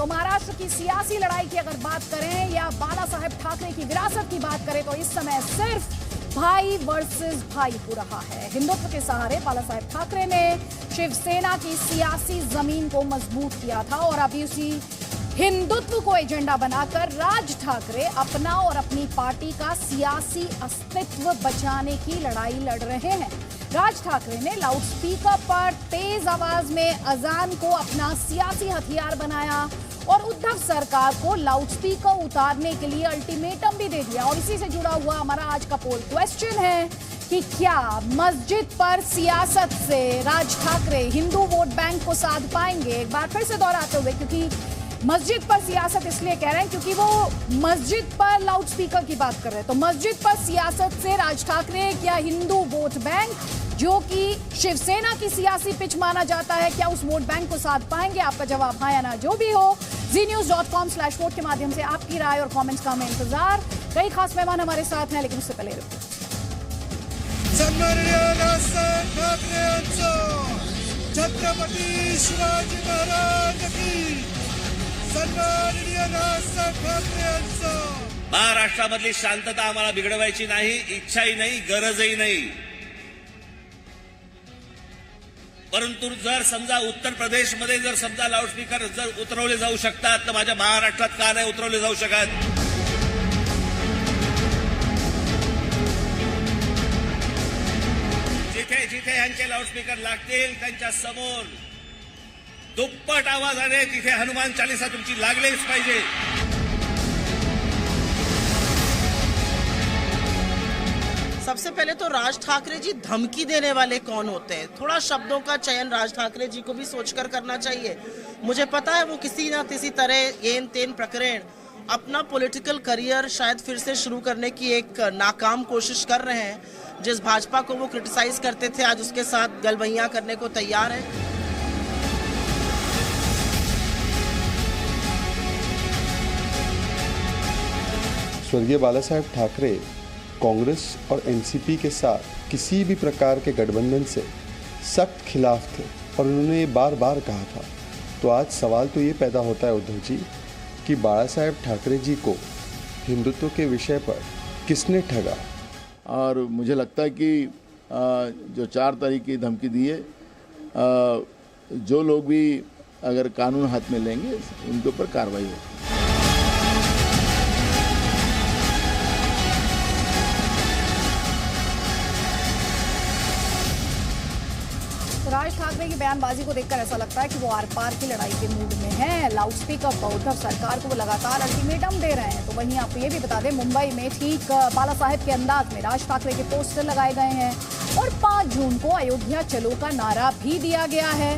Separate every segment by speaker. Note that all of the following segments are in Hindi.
Speaker 1: तो महाराष्ट्र की सियासी लड़ाई की अगर बात करें या बाला साहेब ठाकरे की विरासत की बात करें तो इस समय सिर्फ भाई वर्सेस भाई हो रहा है। हिंदुत्व के सहारे बाला साहेब ठाकरे ने शिवसेना की सियासी जमीन को मजबूत किया था और अभी उसी हिंदुत्व को एजेंडा बनाकर राज ठाकरे अपना और अपनी पार्टी का सियासी अस्तित्व बचाने की लड़ाई लड़ रहे हैं। राज ठाकरे ने लाउडस्पीकर पर तेज आवाज में अजान को अपना सियासी हथियार बनाया और उद्धव सरकार को लाउडस्पीकर उतारने के लिए अल्टीमेटम भी दे दिया। और इसी से जुड़ा हुआ हमारा आज का पोल क्वेश्चन है कि क्या मस्जिद पर सियासत से राज ठाकरे हिंदू वोट बैंक को साध पाएंगे। एक बार फिर से दोहराते हुए, क्योंकि मस्जिद पर सियासत इसलिए कह रहे हैं क्योंकि वो मस्जिद पर लाउडस्पीकर की बात कर रहे हैं। तो मस्जिद पर सियासत से राज ठाकरे या हिंदू वोट बैंक, जो कि शिवसेना की सियासी पिच माना जाता है, क्या उस वोट बैंक को साध पाएंगे? आपका जवाब हाँ या ना जो भी हो, znews.com/vote के माध्यम से आपकी राय और कमेंट्स का हमें इंतजार। कई खास मेहमान हमारे साथ हैं, लेकिन उससे पहले
Speaker 2: छत्रपति शिवाजी महाराज की
Speaker 3: महाराष्ट्रामधली शांतता आम्हाला बिघडवायची नाही, इच्छाही नाही, गरजही नाही। परंतु जर समजा उत्तर प्रदेशमध्ये जर समजा लाऊडस्पीकर जर उतरवले जाऊ शकतात, तर माझ्या महाराष्ट्रात का नाही उतरवले जाऊ शकत? जिथे जिथे यांचे लाऊडस्पीकर लागतील त्यांच्या समोर दुप्पट आवाजाने तिथे हनुमान चालीसा तुमची लागलीच पाहिजे।
Speaker 4: सबसे पहले तो राज ठाकरे जी धमकी देने वाले कौन होते हैं? थोड़ा शब्दों का चयन राज ठाकरे जी को भी सोचकर करना चाहिए। मुझे पता है वो किसी ना किसी तरह येन तेन प्रकरण अपना पॉलिटिकल करियर शायद फिर से शुरू करने की एक नाकाम कोशिश कर रहे हैं। जिस भाजपा को वो क्रिटिसाइज करते थे, आज उसके साथ गलबैयां करने को तैयार है।
Speaker 5: स्वर्गीय बाला साहेब ठाकरे कांग्रेस और एनसीपी के साथ किसी भी प्रकार के गठबंधन से सख्त खिलाफ थे और उन्होंने ये बार बार कहा था। तो आज सवाल तो ये पैदा होता है उद्धव जी कि बाला साहेब ठाकरे जी को हिंदुत्व के विषय पर किसने ठगा।
Speaker 6: और मुझे लगता है कि जो 4 तारीख की धमकी दी है, जो लोग भी अगर कानून हाथ में लेंगे उनके ऊपर कार्रवाई होगी।
Speaker 1: राज ठाकरे की बयानबाजी को देखकर ऐसा लगता है कि वो आर पार की लड़ाई के मूड में हैं। लाउडस्पीकर पर उद्धव सरकार को वो लगातार अल्टीमेटम दे रहे हैं। तो वहीं आपको ये भी बता दें, मुंबई में ठीक बाला साहेब के अंदाज में राज ठाकरे के पोस्टर लगाए गए हैं और 5 जून को अयोध्या चलो का नारा भी दिया गया है।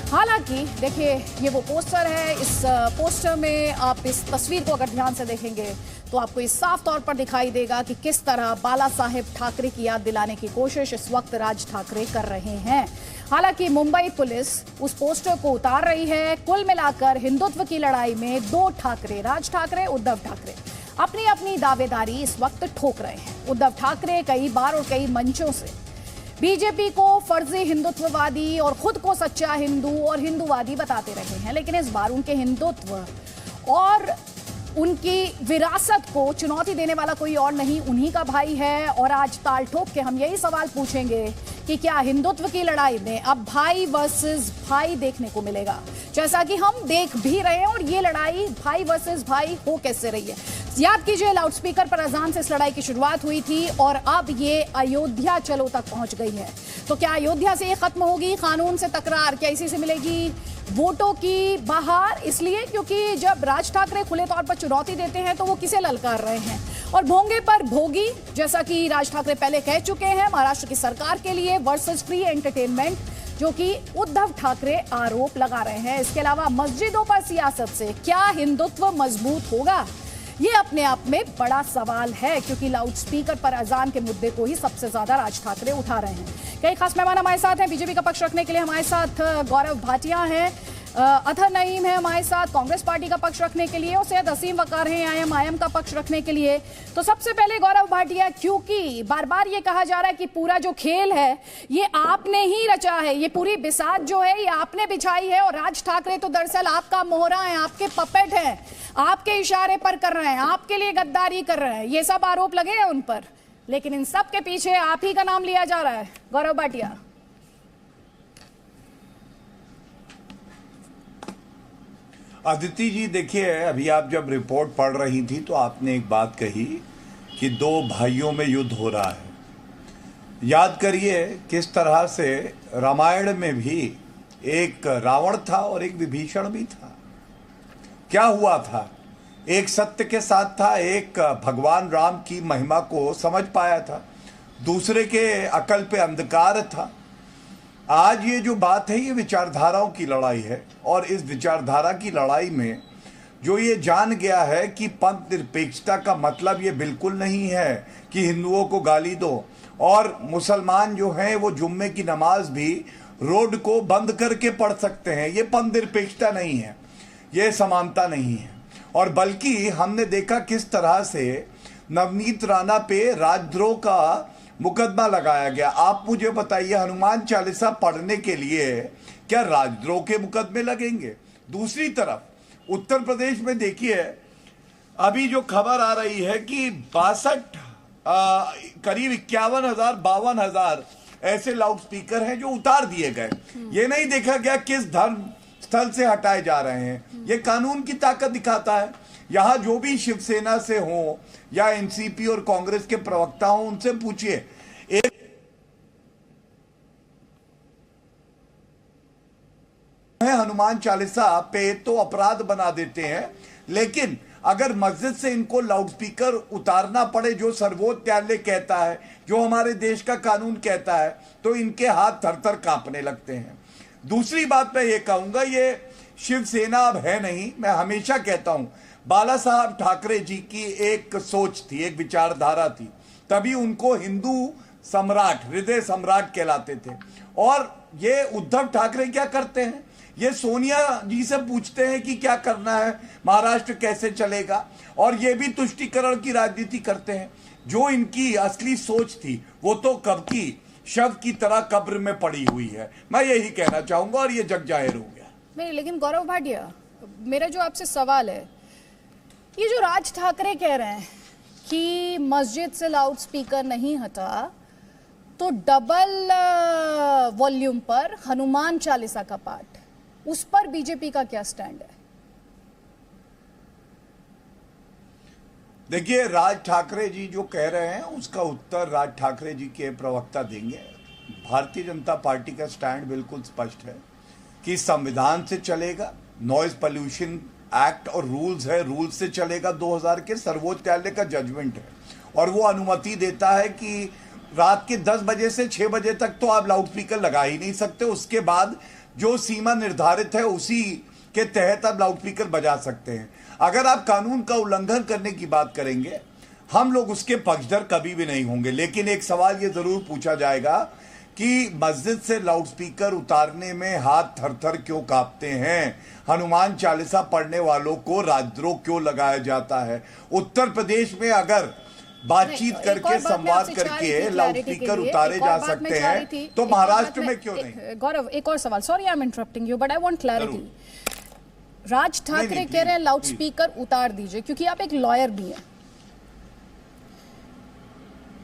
Speaker 1: हालांकि देखिए, ये वो पोस्टर है। इस पोस्टर में आप इस तस्वीर को अगर ध्यान से देखेंगे तो आपको इस साफ तौर पर दिखाई देगा कि किस तरह बाला साहेब ठाकरे की याद दिलाने की कोशिश इस वक्त राज ठाकरे कर रहे हैं। हालांकि मुंबई पुलिस उस पोस्टर को उतार रही है। कुल मिलाकर हिंदुत्व की लड़ाई में 2 ठाकरे, राज ठाकरे, उद्धव ठाकरे, अपनी अपनी दावेदारी इस वक्त ठोक रहे हैं। उद्धव ठाकरे कई बार और कई मंचों से बीजेपी को फर्जी हिंदुत्ववादी और खुद को सच्चा हिंदू और हिंदूवादी बताते रहे हैं, लेकिन इस बार उनके हिंदुत्व और उनकी विरासत को चुनौती देने वाला कोई और नहीं, उन्हीं का भाई है। और आज ताल ठोक के हम यही सवाल पूछेंगे कि क्या हिंदुत्व की लड़ाई में अब भाई वर्सेस भाई देखने को मिलेगा, जैसा कि हम देख भी रहे हैं। और ये लड़ाई भाई वर्सेस भाई हो कैसे रही है? याद कीजिए, लाउडस्पीकर पर अजान से इस लड़ाई की शुरुआत हुई थी और अब ये अयोध्या चलो तक पहुंच गई है। तो क्या अयोध्या से ये खत्म होगी? कानून से तकरार क्या इसी से मिलेगी वोटों की बहार? इसलिए क्योंकि जब राज ठाकरे खुले तौर पर चुनौती देते हैं तो वो किसे ललकार रहे हैं? और भोंगे पर भोगी, जैसा कि राज ठाकरे पहले कह चुके हैं, महाराष्ट्र की सरकार के लिए वर्सेस फ्री एंटरटेनमेंट, जो कि उद्धव ठाकरे आरोप लगा रहे हैं। इसके अलावा मस्जिदों पर सियासत से क्या हिंदुत्व मजबूत होगा? ये अपने आप में बड़ा सवाल है, क्योंकि लाउडस्पीकर पर अजान के मुद्दे को ही सबसे ज्यादा राज ठाकरे उठा रहे हैं। कई खास मेहमान हमारे साथ हैं। बीजेपी का पक्ष रखने के लिए हमारे साथ गौरव भाटिया हैं, अतहर नईम है हमारे साथ कांग्रेस पार्टी का पक्ष रखने के लिए, और सैयद असीम वकार हैं आईएम का पक्ष रखने के लिए। तो सबसे पहले गौरव भाटिया, क्योंकि बार बार ये कहा जा रहा है कि पूरा जो खेल है ये आपने ही रचा है, ये पूरी बिसात जो है ये आपने बिछाई है, और राज ठाकरे तो दरअसल आपका मोहरा है, आपके पपेट है, आपके इशारे पर कर रहे हैं, आपके लिए गद्दारी कर रहे हैं, ये सब आरोप लगे हैं उन पर, लेकिन इन सब के पीछे आप ही का नाम लिया जा रहा है। गौरव भाटिया,
Speaker 7: अदिति जी देखिए, अभी आप जब रिपोर्ट पढ़ रही थी तो आपने एक बात कही कि दो भाइयों में युद्ध हो रहा है। याद करिए किस तरह से रामायण में भी एक रावण था और एक विभीषण भी था। क्या हुआ था? एक सत्य के साथ था, एक भगवान राम की महिमा को समझ पाया था, दूसरे के अकल पे अंधकार था। आज ये जो बात है ये विचारधाराओं की लड़ाई है, और इस विचारधारा की लड़ाई में जो ये जान गया है कि पंथ निरपेक्षता का मतलब ये बिल्कुल नहीं है कि हिंदुओं को गाली दो, और मुसलमान जो हैं वो जुम्मे की नमाज भी रोड को बंद करके पढ़ सकते हैं। ये पंथ निरपेक्षता नहीं है, ये समानता नहीं है। और बल्कि हमने देखा किस तरह से नवनीत राणा पे राजद्रोह का मुकदमा लगाया गया। आप मुझे बताइए, हनुमान चालीसा पढ़ने के लिए क्या राजद्रोह के मुकदमे लगेंगे? दूसरी तरफ उत्तर प्रदेश में देखिए, अभी जो खबर आ रही है कि 62 करीब 51,000-52,000 ऐसे लाउडस्पीकर हैं जो उतार दिए गए। ये नहीं देखा गया किस धर्म स्थल से हटाए जा रहे हैं। ये कानून की ताकत दिखाता है। यहां जो भी शिवसेना से हो या एनसीपी और कांग्रेस के प्रवक्ता हो, उनसे पूछिए, एक हनुमान चालीसा पे तो अपराध बना देते हैं, लेकिन अगर मस्जिद से इनको लाउडस्पीकर उतारना पड़े जो सर्वोच्च न्यायालय कहता है, जो हमारे देश का कानून कहता है, तो इनके हाथ थर थर कांपने लगते हैं। दूसरी बात मैं ये कहूंगा, ये शिवसेना अब है नहीं। मैं हमेशा कहता हूं बाला साहब ठाकरे जी की एक सोच थी, एक विचारधारा थी, तभी उनको हिंदू सम्राट, हृदय सम्राट कहलाते थे। और ये उद्धव ठाकरे क्या करते हैं? ये सोनिया जी से पूछते हैं कि क्या करना है, महाराष्ट्र कैसे चलेगा, और ये भी तुष्टीकरण की राजनीति करते हैं। जो इनकी असली सोच थी वो तो कब की शव की तरह कब्र में पड़ी हुई है। मैं यही कहना चाहूंगा, और ये जग जाहिर हो गया।
Speaker 1: नहीं, लेकिन गौरव भाटिया, मेरा जो आपसे सवाल है, ये जो राज ठाकरे कह रहे हैं कि मस्जिद से लाउडस्पीकर नहीं हटा, तो डबल वॉल्यूम पर हनुमान चालीसा का पाठ, उस पर बीजेपी का क्या स्टैंड है?
Speaker 7: देखिए, राज ठाकरे जी जो कह रहे हैं उसका उत्तर राज ठाकरे जी के प्रवक्ता देंगे। भारतीय जनता पार्टी का स्टैंड बिल्कुल स्पष्ट है कि संविधान से चलेगा, नॉइज पोल्यूशन एक्ट और रूल्स है, रूल्स से चलेगा। 2000 के सर्वोच्च न्यायालय का जजमेंट है, और वो अनुमति देता है कि रात के 10 बजे से 6 बजे तक तो आप लाउडस्पीकर लगा ही नहीं सकते। उसके बाद जो सीमा निर्धारित है उसी के तहत आप लाउडस्पीकर बजा सकते हैं। अगर आप कानून का उल्लंघन करने की बात करेंगे, हम लोग उसके पक्षधर कभी भी नहीं होंगे। लेकिन एक सवाल ये जरूर पूछा जाएगा कि मस्जिद से लाउडस्पीकर उतारने में हाथ थर-थर क्यों कांपते हैं? हनुमान चालीसा पढ़ने वालों को राजद्रोह क्यों लगाया जाता है? उत्तर प्रदेश में अगर बातचीत करके, संवाद करके लाउडस्पीकर उतारे जा सकते हैं, तो महाराष्ट्र में क्यों नहीं?
Speaker 1: गौरव, एक और सवाल, sorry I am interrupting you, but I want clarity. Raj Thackeray कह रहे हैं लाउडस्पीकर उतार दीजिए, क्योंकि आप एक लॉयर भी हैं।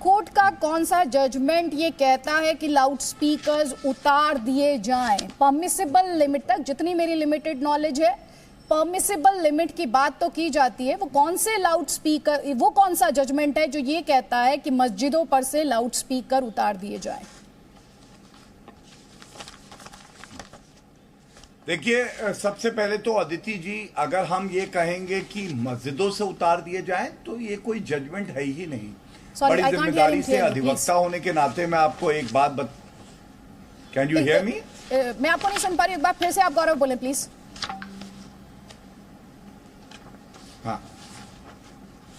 Speaker 1: कोर्ट का कौन सा जजमेंट ये कहता है कि लाउडस्पीकर्स उतार दिए जाएं? परमिसिबल लिमिट तक, जितनी मेरी लिमिटेड नॉलेज है, परमिसिबल लिमिट की बात तो की जाती है। वो कौन से लाउडस्पीकर, वो कौन सा जजमेंट है जो ये कहता है कि मस्जिदों पर से लाउडस्पीकर उतार दिए जाएं?
Speaker 7: देखिए, सबसे पहले तो अदिति जी, अगर हम ये कहेंगे कि मस्जिदों से उतार दिए जाएं, तो ये कोई जजमेंट है ही नहीं। बड़ी जिम्मेदारी से अधिवक्ता होने के नाते मैं आपको एक बात कैन यू हियर मी?
Speaker 1: मैं आपको नहीं सुन पा रही, एक बार फिर से आप गौरव बोले प्लीज।
Speaker 7: हाँ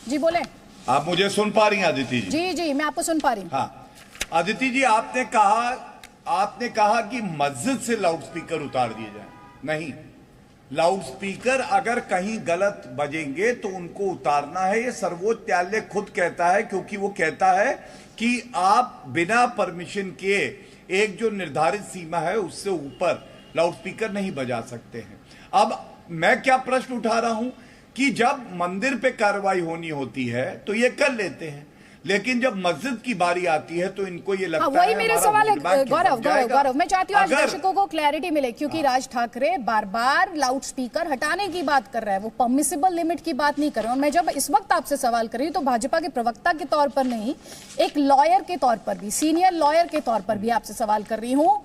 Speaker 1: जी बोले।
Speaker 7: आप मुझे सुन पा रही हैं अदिति जी?
Speaker 1: जी जी, मैं आपको सुन पा रही हूँ।
Speaker 7: हाँ अदिति जी, आपने कहा कि मस्जिद से लाउडस्पीकर उतार दिए जाए। नहीं, लाउड स्पीकर अगर कहीं गलत बजेंगे तो उनको उतारना है। ये सर्वोच्च न्यायालय खुद कहता है, क्योंकि वो कहता है कि आप बिना परमिशन के एक जो निर्धारित सीमा है उससे ऊपर लाउड स्पीकर नहीं बजा सकते हैं। अब मैं क्या प्रश्न उठा रहा हूं कि जब मंदिर पे कार्रवाई होनी होती है तो ये कर लेते हैं, लेकिन जब मस्जिद की बारी आती है तो इनको ये लगता है।
Speaker 1: वही मेरा सवाल है गौरव, मैं चाहती हूँ आज दर्शकों को क्लैरिटी मिले, क्योंकि राज ठाकरे बार बार लाउड स्पीकर हटाने की बात कर रहा है, वो परमिसिबल लिमिट की बात नहीं कर रहे। और मैं जब इस वक्त आपसे सवाल कर रही हूँ तो भाजपा के प्रवक्ता के तौर पर नहीं, एक लॉयर के तौर पर भी, सीनियर लॉयर के तौर पर भी आपसे सवाल कर रही हूँ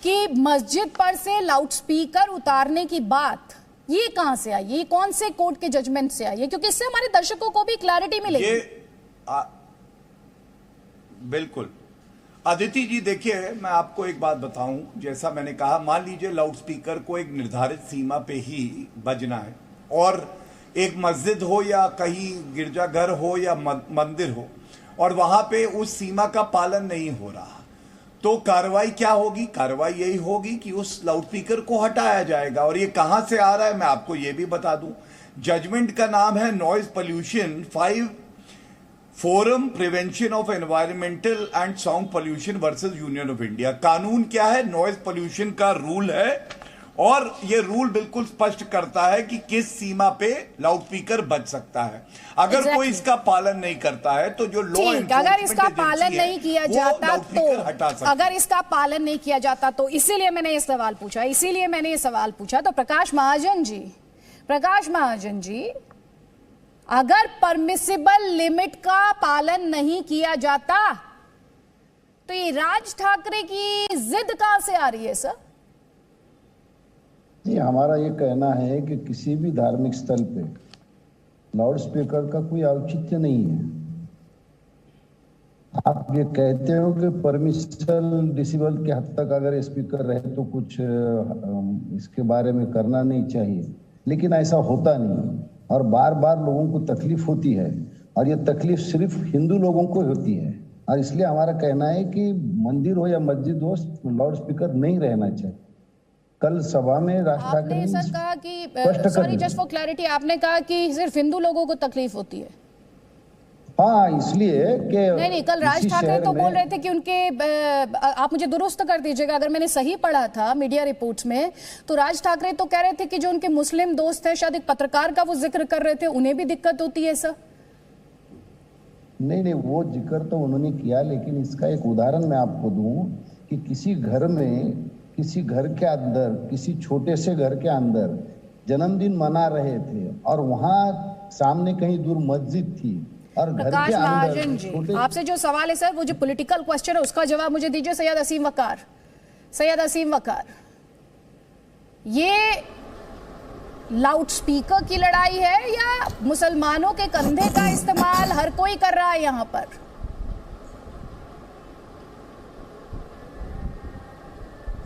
Speaker 1: कि मस्जिद पर से लाउड स्पीकर उतारने की बात ये कहां से आई, ये कौन से कोर्ट के जजमेंट से आई है, क्योंकि इससे हमारे दर्शकों को भी क्लैरिटी मिलेगी।
Speaker 7: बिल्कुल अदिति जी, देखिए मैं आपको एक बात बताऊं, जैसा मैंने कहा, मान लीजिए लाउड स्पीकर को एक निर्धारित सीमा पे ही बजना है और एक मस्जिद हो या कहीं गिरजाघर हो या मंदिर हो और वहां पे उस सीमा का पालन नहीं हो रहा, तो कार्रवाई क्या होगी? कार्रवाई यही होगी कि उस लाउड स्पीकर को हटाया जाएगा। और ये कहां से आ रहा है मैं आपको ये भी बता दूं, जजमेंट का नाम है noise pollution 5 forum prevention of environmental and sound pollution versus union of India. कानून क्या है? नॉइज पोल्यूशन का रूल है और ये रूल बिल्कुल स्पष्ट करता है कि किस सीमा पे लाउड स्पीकर बज सकता है। अगर कोई इसका पालन नहीं करता है तो जो लॉ
Speaker 1: अगर इसका पालन नहीं किया जाता तो अगर इसका पालन नहीं किया जाता तो इसीलिए मैंने ये सवाल पूछा तो प्रकाश महाजन जी, अगर परमिसिबल लिमिट का पालन नहीं किया जाता तो ये राज ठाकरे की जिद कहां से आ रही है सर?
Speaker 8: जी, हमारा ये कहना है कि किसी भी धार्मिक स्थल पे लाउड स्पीकर का कोई औचित्य नहीं है। आप ये कहते हो कि परमिसिबल डिसिबल के हद तक अगर स्पीकर रहे तो कुछ इसके बारे में करना नहीं चाहिए, लेकिन ऐसा होता नहीं और बार बार लोगों को तकलीफ होती है और ये तकलीफ सिर्फ हिंदू लोगों को होती है। और इसलिए हमारा कहना है कि मंदिर हो या मस्जिद हो, लाउड स्पीकर नहीं रहना चाहिए। कल सभा में राज ठाकरे ने
Speaker 1: सर कहा कि सॉरी जस्ट फॉर क्लैरिटी, आपने कहा कि सिर्फ हिंदू लोगों को तकलीफ होती है।
Speaker 8: हाँ, इसलिए कि
Speaker 1: नहीं, कल राज ठाकरे तो बोल रहे थे कि उनके, आप मुझे दुरुस्त कर दीजिएगा अगर मैंने सही पढ़ा था मीडिया रिपोर्ट्स में, तो राज ठाकरे तो कह रहे थे कि जो उनके मुस्लिम दोस्त हैं, शायद एक पत्रकार का वो जिक्र कर रहे थे, उन्हें भी दिक्कत होती है सर?
Speaker 8: नहीं, वो जिक्र तो उन्होंने किया, लेकिन इसका एक उदाहरण मैं आपको दूं कि किसी घर के अंदर, किसी छोटे से घर के अंदर जन्मदिन मना रहे थे और वहां सामने कहीं दूर मस्जिद थी और घर के अंदर
Speaker 1: जी, आपसे जो सवाल है सर, वो जो पॉलिटिकल क्वेश्चन है उसका जवाब मुझे दीजिए। सैयद असीम वकार, ये लाउड स्पीकर की लड़ाई है या मुसलमानों के कंधे का इस्तेमाल हर कोई कर रहा है यहाँ पर?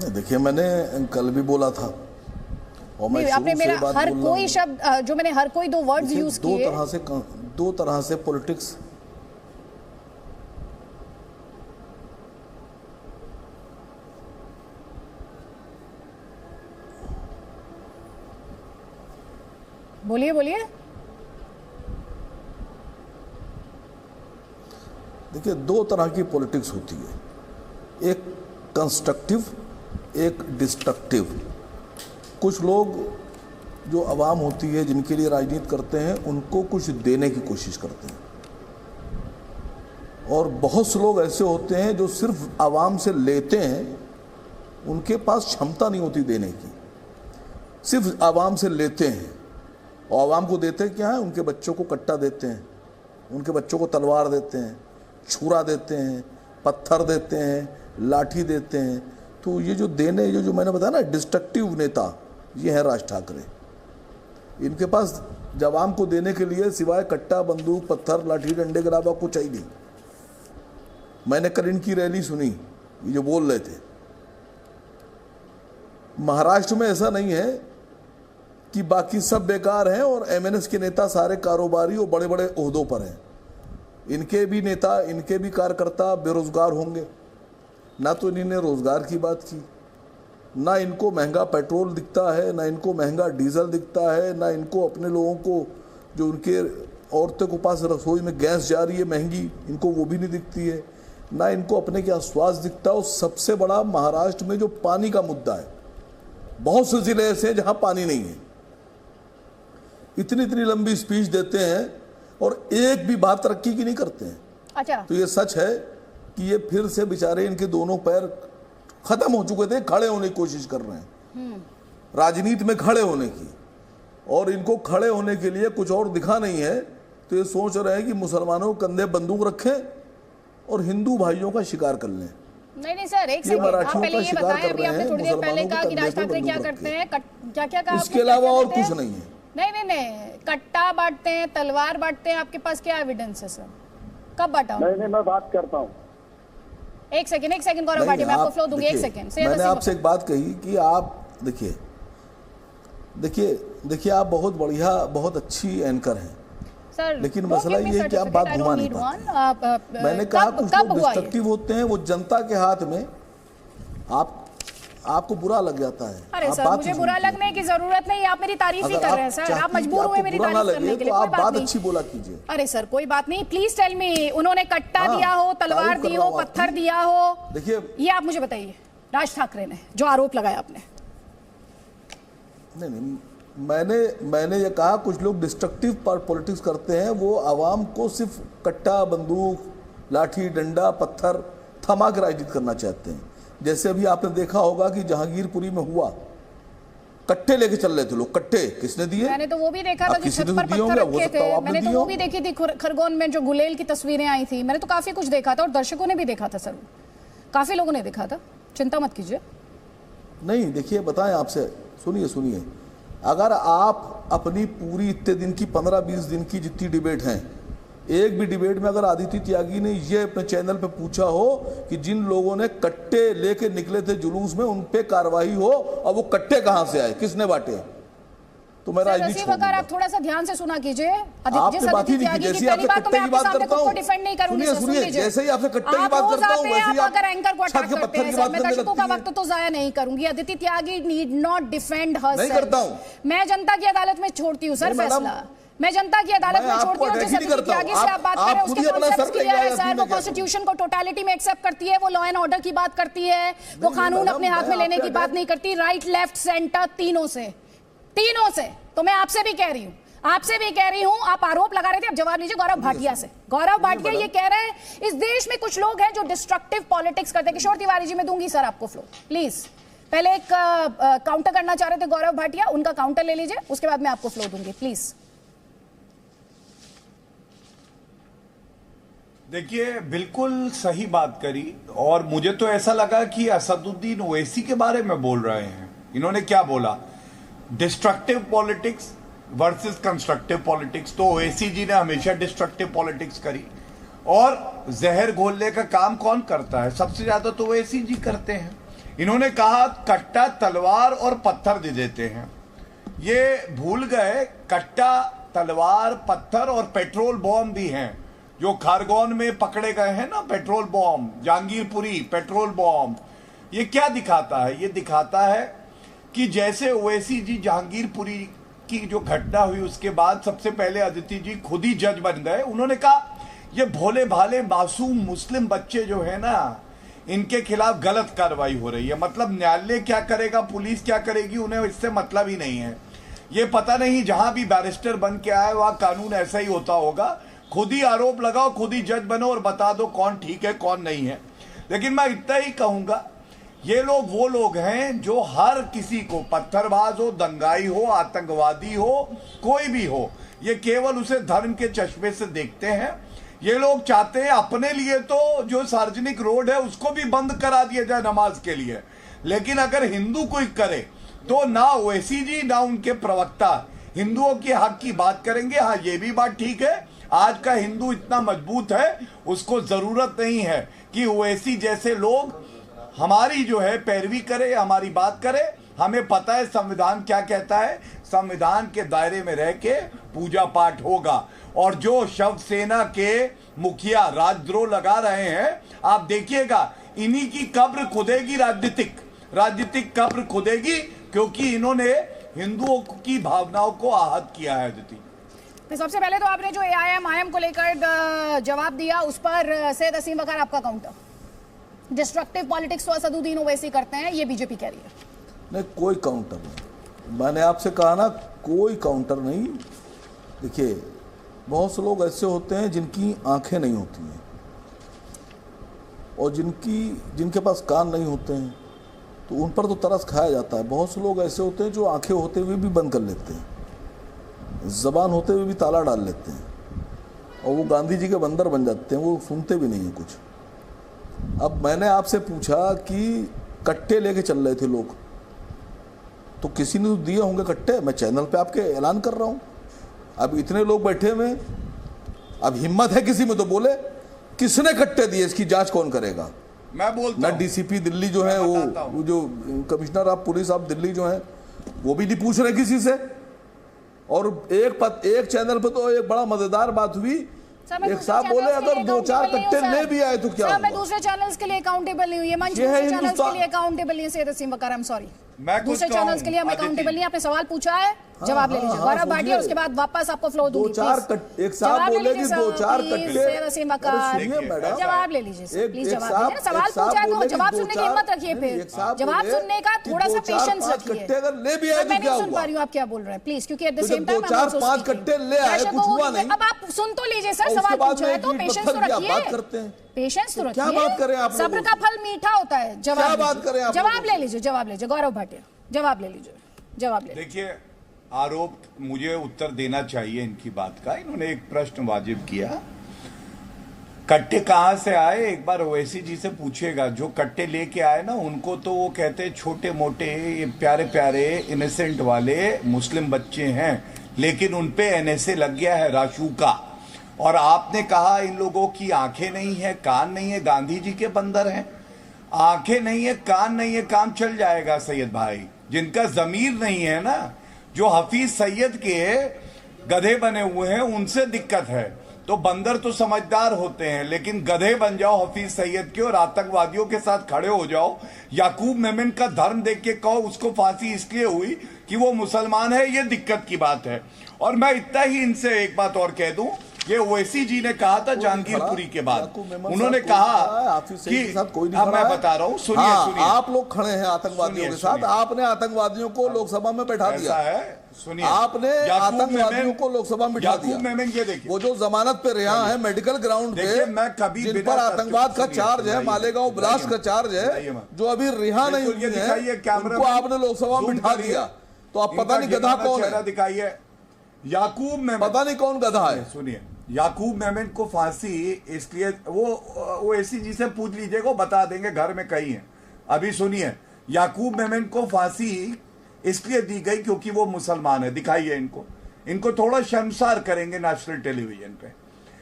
Speaker 9: देखिए, मैंने कल भी बोला था और मैं
Speaker 1: आपने मेरा हर कोई शब्द जो मैंने हर कोई दो वर्ड्स यूज किए,
Speaker 9: दो तरह से पॉलिटिक्स
Speaker 1: बोलिए।
Speaker 9: देखिए, दो तरह की पॉलिटिक्स होती है, एक कंस्ट्रक्टिव, एक डिस्ट्रक्टिव। कुछ लोग जो आवाम होती है, जिनके लिए राजनीति करते हैं, उनको कुछ देने की कोशिश करते हैं और बहुत से लोग ऐसे होते हैं जो सिर्फ आवाम से लेते हैं, उनके पास क्षमता नहीं होती देने की, सिर्फ आवाम से लेते हैं। और आवाम को देते क्या है? उनके बच्चों को कट्टा देते हैं, उनके बच्चों को तलवार देते हैं, छुरा देते हैं, पत्थर देते हैं, लाठी देते हैं। तो ये जो देने, जो मैंने बताया ना, डिस्ट्रक्टिव नेता, ये है राज ठाकरे। इनके पास जवान को देने के लिए सिवाय कट्टा, बंदूक, पत्थर, लाठी डंडे के अलावा कुछ ही नहीं। मैंने कल इनकी रैली सुनी, ये जो बोल रहे थे। महाराष्ट्र में ऐसा नहीं है कि बाकी सब बेकार हैं और एमएनएस के नेता सारे कारोबारी और बड़े बड़े ओहदों पर हैं। इनके भी नेता, इनके भी कार्यकर्ता बेरोजगार होंगे। ना तो इन्होंने रोजगार की बात की, ना इनको महंगा पेट्रोल दिखता है, ना इनको महंगा डीजल दिखता है, ना इनको अपने लोगों को जो उनके औरतों के पास रसोई में गैस जा रही है महंगी, इनको वो भी नहीं दिखती है, ना इनको अपने क्या स्वास्थ्य दिखता है। और सबसे बड़ा महाराष्ट्र में जो पानी का मुद्दा है, बहुत से जिले ऐसे हैं जहां पानी नहीं है। इतनी इतनी लंबी स्पीच देते हैं और एक भी बात तरक्की की नहीं करते हैं।
Speaker 1: अच्छा,
Speaker 9: तो ये सच है कि ये फिर से बेचारे इनके दोनों पैर खत्म हो चुके थे, खड़े होने की कोशिश कर रहे हैं राजनीति में, खड़े होने की। और इनको खड़े होने के लिए कुछ और दिखा नहीं है, तो ये सोच रहे हैं कि मुसलमानों के कंधे बंदूक रखें और हिंदू भाइयों का शिकार कर लें।
Speaker 1: नहीं सर, एक सेकंड, आप पहले ये बताएं, अभी आपने थोड़ी देर पहले कहा कि राज ठाकरे क्या करते हैं, क्या क्या कहा,
Speaker 9: इसके अलावा और कुछ नहीं है।
Speaker 1: नहीं, कट्टा बांटते हैं, तलवार बांटते हैं, आपके पास क्या एविडेंस है सर? कब बांटा?
Speaker 10: नहीं, मैं बात करता हूँ।
Speaker 1: एक सेकंड गौरव भाटिया, मैं आपको फ्लो दूंगी। एक सेकंड,
Speaker 9: मैंने आपसे एक बात कही कि आप देखिए आप बहुत बढ़िया, बहुत अच्छी एंकर हैं
Speaker 1: सर,
Speaker 9: लेकिन मसला ये है कि आप बात घुमा नहीं पाते। मैंने कहा कुछ लोग डिस्ट्रक्टिव होते हैं, वो जनता के हाथ में आपको बुरा लग जाता है।
Speaker 1: अरे सर, मुझे बुरा लगने की जरूरत नहीं, आप मेरी तारीफ ही कर रहे हैं सर, आप मजबूर हुए मेरी तारीफ करने के लिए।
Speaker 9: आप बात अच्छी बोला कीजिए।
Speaker 1: अरे सर, कोई बात नहीं, प्लीज टेल मी, उन्होंने कट्टा दिया हो, तलवार दी हो, पत्थर दिया हो,
Speaker 9: देखिए
Speaker 1: ये आप मुझे बताइए, राज ठाकरे ने जो आरोप लगाया आपने।
Speaker 9: नहीं, मैंने ये कहा कुछ लोग डिस्ट्रक्टिव पॉलिटिक्स करते हैं, वो आवाम को सिर्फ कट्टा, बंदूक, लाठी, डंडा, पत्थर थमा के राजनीति करना चाहते हैं। जैसे अभी आपने देखा होगा कि जहांगीरपुरी में हुआ, कट्टे लेके चल रहे थे लोग, कट्टे किसने दिए?
Speaker 1: मैंने तो वो भी देखा था, जो छत पर पत्थर रखे थे, मैंने तो वो भी देखी थी खरगोन में, जो गुलेल की तस्वीरें आई थी, मैंने तो काफी कुछ देखा था और दर्शकों ने भी देखा था सर, काफी लोगों ने देखा था, चिंता मत कीजिए।
Speaker 9: नहीं, देखिए बताएं आपसे, सुनिए, अगर आप अपनी पूरी इतने दिन की 15-20 दिन की जितनी डिबेट हैं, एक भी डिबेट में अगर आदित्य त्यागी ने ये अपने चैनल पे पूछा हो कि जिन लोगों ने कट्टे लेके निकले थे जुलूस में, उन पे कार्रवाई हो और वो कट्टे कहां से आए, किसने बांटे, तो मैं राजनीति छोड़ दूंगा।
Speaker 1: आप थोड़ा सा ध्यान से सुना कीजिए।
Speaker 9: आपने बात ही नहीं की, जैसे आपने कट्टे की बात करता हूं, सुनिए, जैसे ही आपने कट्टे की बात करता हूं वैसे ही आप छत के पत्थर की बात करने लगती
Speaker 1: का वक्त तो जाया नहीं करूंगी। अदिति त्यागी नीड नॉट डिफेंड हरसेल्फ।
Speaker 9: नहीं करता हूं
Speaker 1: मैं, जनता की अदालत में छोड़ती हूं सर फैसला, मैं जनता की अदालत में छोड़ती हूँ। जिस अदिति त्यागी से आप बात कर रहे हैं उसके कॉन्सेप्ट्स क्लियर है सर, वो कॉन्स्टिट्यूशन को टोटलिटी में एक्सेप्ट करती है, वो लॉ एंड ऑर्डर की बात करती है, वो कानून अपने हाथ में लेने की बात नहीं करती, राइट लेफ्ट सेंटर तीनों से। तो मैं आपसे भी कह रही हूं, आप आरोप लगा रहे थे, अब जवाब लीजिए गौरव भाटिया से। गौरव भाटिया ये कह रहे हैं इस देश में कुछ लोग हैं जो डिस्ट्रक्टिव पॉलिटिक्स करते हैं। किशोर तिवारी जी, मैं दूंगी सर आपको फ्लो, प्लीज। पहले एक काउंटर करना चाह रहे थे गौरव भाटिया, उनका काउंटर ले लीजिए, उसके बाद मैं आपको फ्लो दूंगी, प्लीज।
Speaker 7: देखिए, बिल्कुल सही बात करी, और मुझे तो ऐसा लगा कि असदुद्दीन ओवैसी के बारे में बोल रहे हैं। इन्होंने क्या बोला, destructive politics versus constructive politics. तो ओवैसी जी ने हमेशा डिस्ट्रक्टिव पॉलिटिक्स करी, और जहर घोलने का काम कौन करता है? सबसे ज्यादा तो ओवैसी जी करते हैं। इन्होंने कहा कट्टा, तलवार और पत्थर दे देते हैं। ये भूल गए कट्टा, तलवार, पत्थर और पेट्रोल बॉम्ब भी हैं, जो खरगोन में पकड़े गए हैं ना, petrol bomb, Jahangirpuri petrol bomb. ये क्या दिखाता है? ये दिखाता है कि जैसे ओवैसी जी जहांगीरपुरी की जो घटना हुई उसके बाद सबसे पहले अदिति जी खुद ही जज बन गए। उन्होंने कहा ये भोले भाले मासूम मुस्लिम बच्चे जो है ना, इनके खिलाफ गलत कार्रवाई हो रही है। मतलब न्यायालय क्या करेगा, पुलिस क्या करेगी, उन्हें इससे मतलब ही नहीं है। ये पता नहीं, जहां भी बैरिस्टर बन के आए वहां कानून ऐसा ही होता होगा, खुद ही आरोप लगाओ, खुद ही जज बनो और बता दो कौन ठीक है कौन नहीं है। लेकिन मैं इतना ही कहूंगा, ये लोग वो लोग हैं जो हर किसी को, पत्थरबाज हो, दंगाई हो, आतंकवादी हो, कोई भी हो, ये केवल उसे धर्म के चश्मे से देखते हैं। ये लोग चाहते हैं अपने लिए तो जो सार्वजनिक रोड है उसको भी बंद करा दिया जाए नमाज के लिए, लेकिन अगर हिंदू कोई करे तो ना ओवैसी जी ना उनके प्रवक्ता हिंदुओं के हक की बात करेंगे। हाँ, ये भी बात ठीक है, आज का हिंदू इतना मजबूत है, उसको जरूरत नहीं है कि ओवैसी जैसे लोग हमारी जो है पैरवी करे, हमारी बात करे। हमें पता है संविधान क्या कहता है, संविधान के दायरे में रह के पूजा पाठ होगा। और जो शव सेना के मुखिया राजद्रोह लगा रहे हैं, आप देखिएगा इन्हीं की कब्र खुदेगी राजनीतिक। राजनीतिक कब्र खुदेगी, क्योंकि इन्होंने हिंदुओं की भावनाओं को आहत किया है। अदिति,
Speaker 1: सबसे पहले तो आपने जो AIM को लेकर जवाब दिया, उस पर सैयद असीम वकार आपका काउंटर। डिस्ट्रक्टिव पॉलिटिक्स तो असदुद्दीन ओवैसी करते हैं, ये बीजेपी कह रही है।
Speaker 9: नहीं, कोई काउंटर नहीं। मैंने आपसे कहा ना, कोई काउंटर नहीं। देखिए, बहुत से लोग ऐसे होते हैं जिनकी आंखें नहीं होती हैं और जिनके पास कान नहीं होते हैं, तो उन पर तो तरस खाया जाता है। बहुत से लोग ऐसे होते हैं जो आंखें होते हुए भी बंद कर लेते हैं, ज़बान होते हुए भी ताला डाल लेते हैं, और वो गांधी जी के बंदर बन जाते हैं, वो सुनते भी नहीं हैं कुछ। अब मैंने आपसे पूछा कि कट्टे लेके चल रहे थे लोग, तो किसी ने तो दिए होंगे कट्टे। मैं चैनल पे आपके ऐलान कर रहा हूँ। अब इतने लोग बैठे हुए, अब हिम्मत है किसी में तो बोले किसने कट्टे दिए, इसकी जांच कौन करेगा?
Speaker 7: मैं बोलता
Speaker 9: ना डीसीपी दिल्ली जो है, वो जो commissioner of police of Delhi जो है, वो भी नहीं पूछ रहे किसी से। और एक चैनल पे तो एक बड़ा मजेदार बात हुई, एक साहब बोले अगर 2-4 कट्टे ले भी आए तो क्या?
Speaker 1: मैं दूसरे चैनल्स के लिए अकाउंटेबल नहीं हूँ, ये मंच दूसरे चैनल्स के लिए अकाउंटेबल नहीं है। सैयद असीम वकार, आई एम सॉरी, दूसरे चैनल्स के लिए हम अकाउंटेबल नहीं। आपने सवाल पूछा है, जवाब ले लीजिए। गौरव भाटिया, उसके बाद वापस आपको फ्लो दूंगी।
Speaker 9: 2-4 एक साहब बोले कि 2-4 कट्टे।
Speaker 1: सैयद असीम वकार, जवाब ले लीजिए प्लीज, जवाब दीजिए। सवाल पूछा है तो जवाब सुनने की हिम्मत रखिए, फिर जवाब सुनने का थोड़ा सा पेशेंस रखिए। मैं नहीं सुन पा रही हूँ आप क्या बोल रहे हैं, प्लीज, क्योंकि एट द सेम टाइम
Speaker 9: 4-5 कट्टे ले आए, कुछ हुआ नहीं।
Speaker 1: अब आप सुन तो लीजिए सर, सवाल पूछा है तो पेशेंस तो रखिए, पेशेंस तो रखिए।
Speaker 9: क्या बात करें आप?
Speaker 1: सब्र का फल मीठा होता है। जवाब
Speaker 9: बात करें आप?
Speaker 1: जवाब ले लीजिए, जवाब लीजिए। गौरव भाटिया, जवाब ले लीजिए, जवाब ले।
Speaker 7: देखिए, आरोप मुझे उत्तर देना चाहिए इनकी बात का। इन्होंने एक प्रश्न वाजिब किया, कट्टे कहां से आए, एक बार ओवैसी जी से पूछिएगा। जो कट्टे लेके आए ना, उनको तो वो कहते हैं छोटे मोटे प्यारे प्यारे इनोसेंट वाले मुस्लिम बच्चे हैं, लेकिन उनपे NSA लग गया है राशु का। और आपने कहा इन लोगों की आंखें नहीं है, कान नहीं है, गांधी जी के बंदर हैं। आंखें नहीं है, कान नहीं है, काम चल जाएगा सैयद भाई। जिनका जमीर नहीं है ना, जो हफीज सैयद के गधे बने हुए हैं, उनसे दिक्कत है। तो बंदर तो समझदार होते हैं, लेकिन गधे बन जाओ हफीज सैयद के और आतंकवादियों के साथ खड़े हो जाओ। याकूब मेमन का धर्म देख के कहो उसको फांसी इसलिए हुई कि वो मुसलमान है, ये दिक्कत की बात है। और मैं इतना ही इनसे एक बात और कह दूं, ये ओवैसी जी ने कहा था जहांगीरपुरी के बाद, उन्होंने कहा कि अब मैं बता रहा हूं, सुनिए सुनिए,
Speaker 9: आप लोग खड़े हैं आतंकवादियों के साथ, आपने आतंकवादियों को लोकसभा में बैठा दिया है।
Speaker 7: सुनिए,
Speaker 9: आपने आतंकवादियों को लोकसभा में बैठा दिया।
Speaker 7: ये देखिए,
Speaker 9: वो जो जमानत पे रिहा है मेडिकल ग्राउंड पे,
Speaker 7: मैं कभी
Speaker 9: जिन पर आतंकवाद का चार्ज है, मालेगांव ब्लास्ट का चार्ज है, जो अभी रिहा नहीं हुए हैं, उनको आपने लोकसभा में बैठा दिया। तो आप पता नहीं गधा कौन है,
Speaker 7: दिखाइए। याकूब मेमन,
Speaker 9: पता नहीं कौन गधा है।
Speaker 7: सुनिए, याकूब मेमन को फांसी इसलिए, वो ऐसी जी से पूछ लीजिएगा, बता देंगे घर में कहीं है। अभी सुनिए, याकूब मेमन को फांसी इसलिए दी गई क्योंकि वो मुसलमान है। दिखाइए इनको थोड़ा शर्मसार करेंगे नेशनल टेलीविजन पे।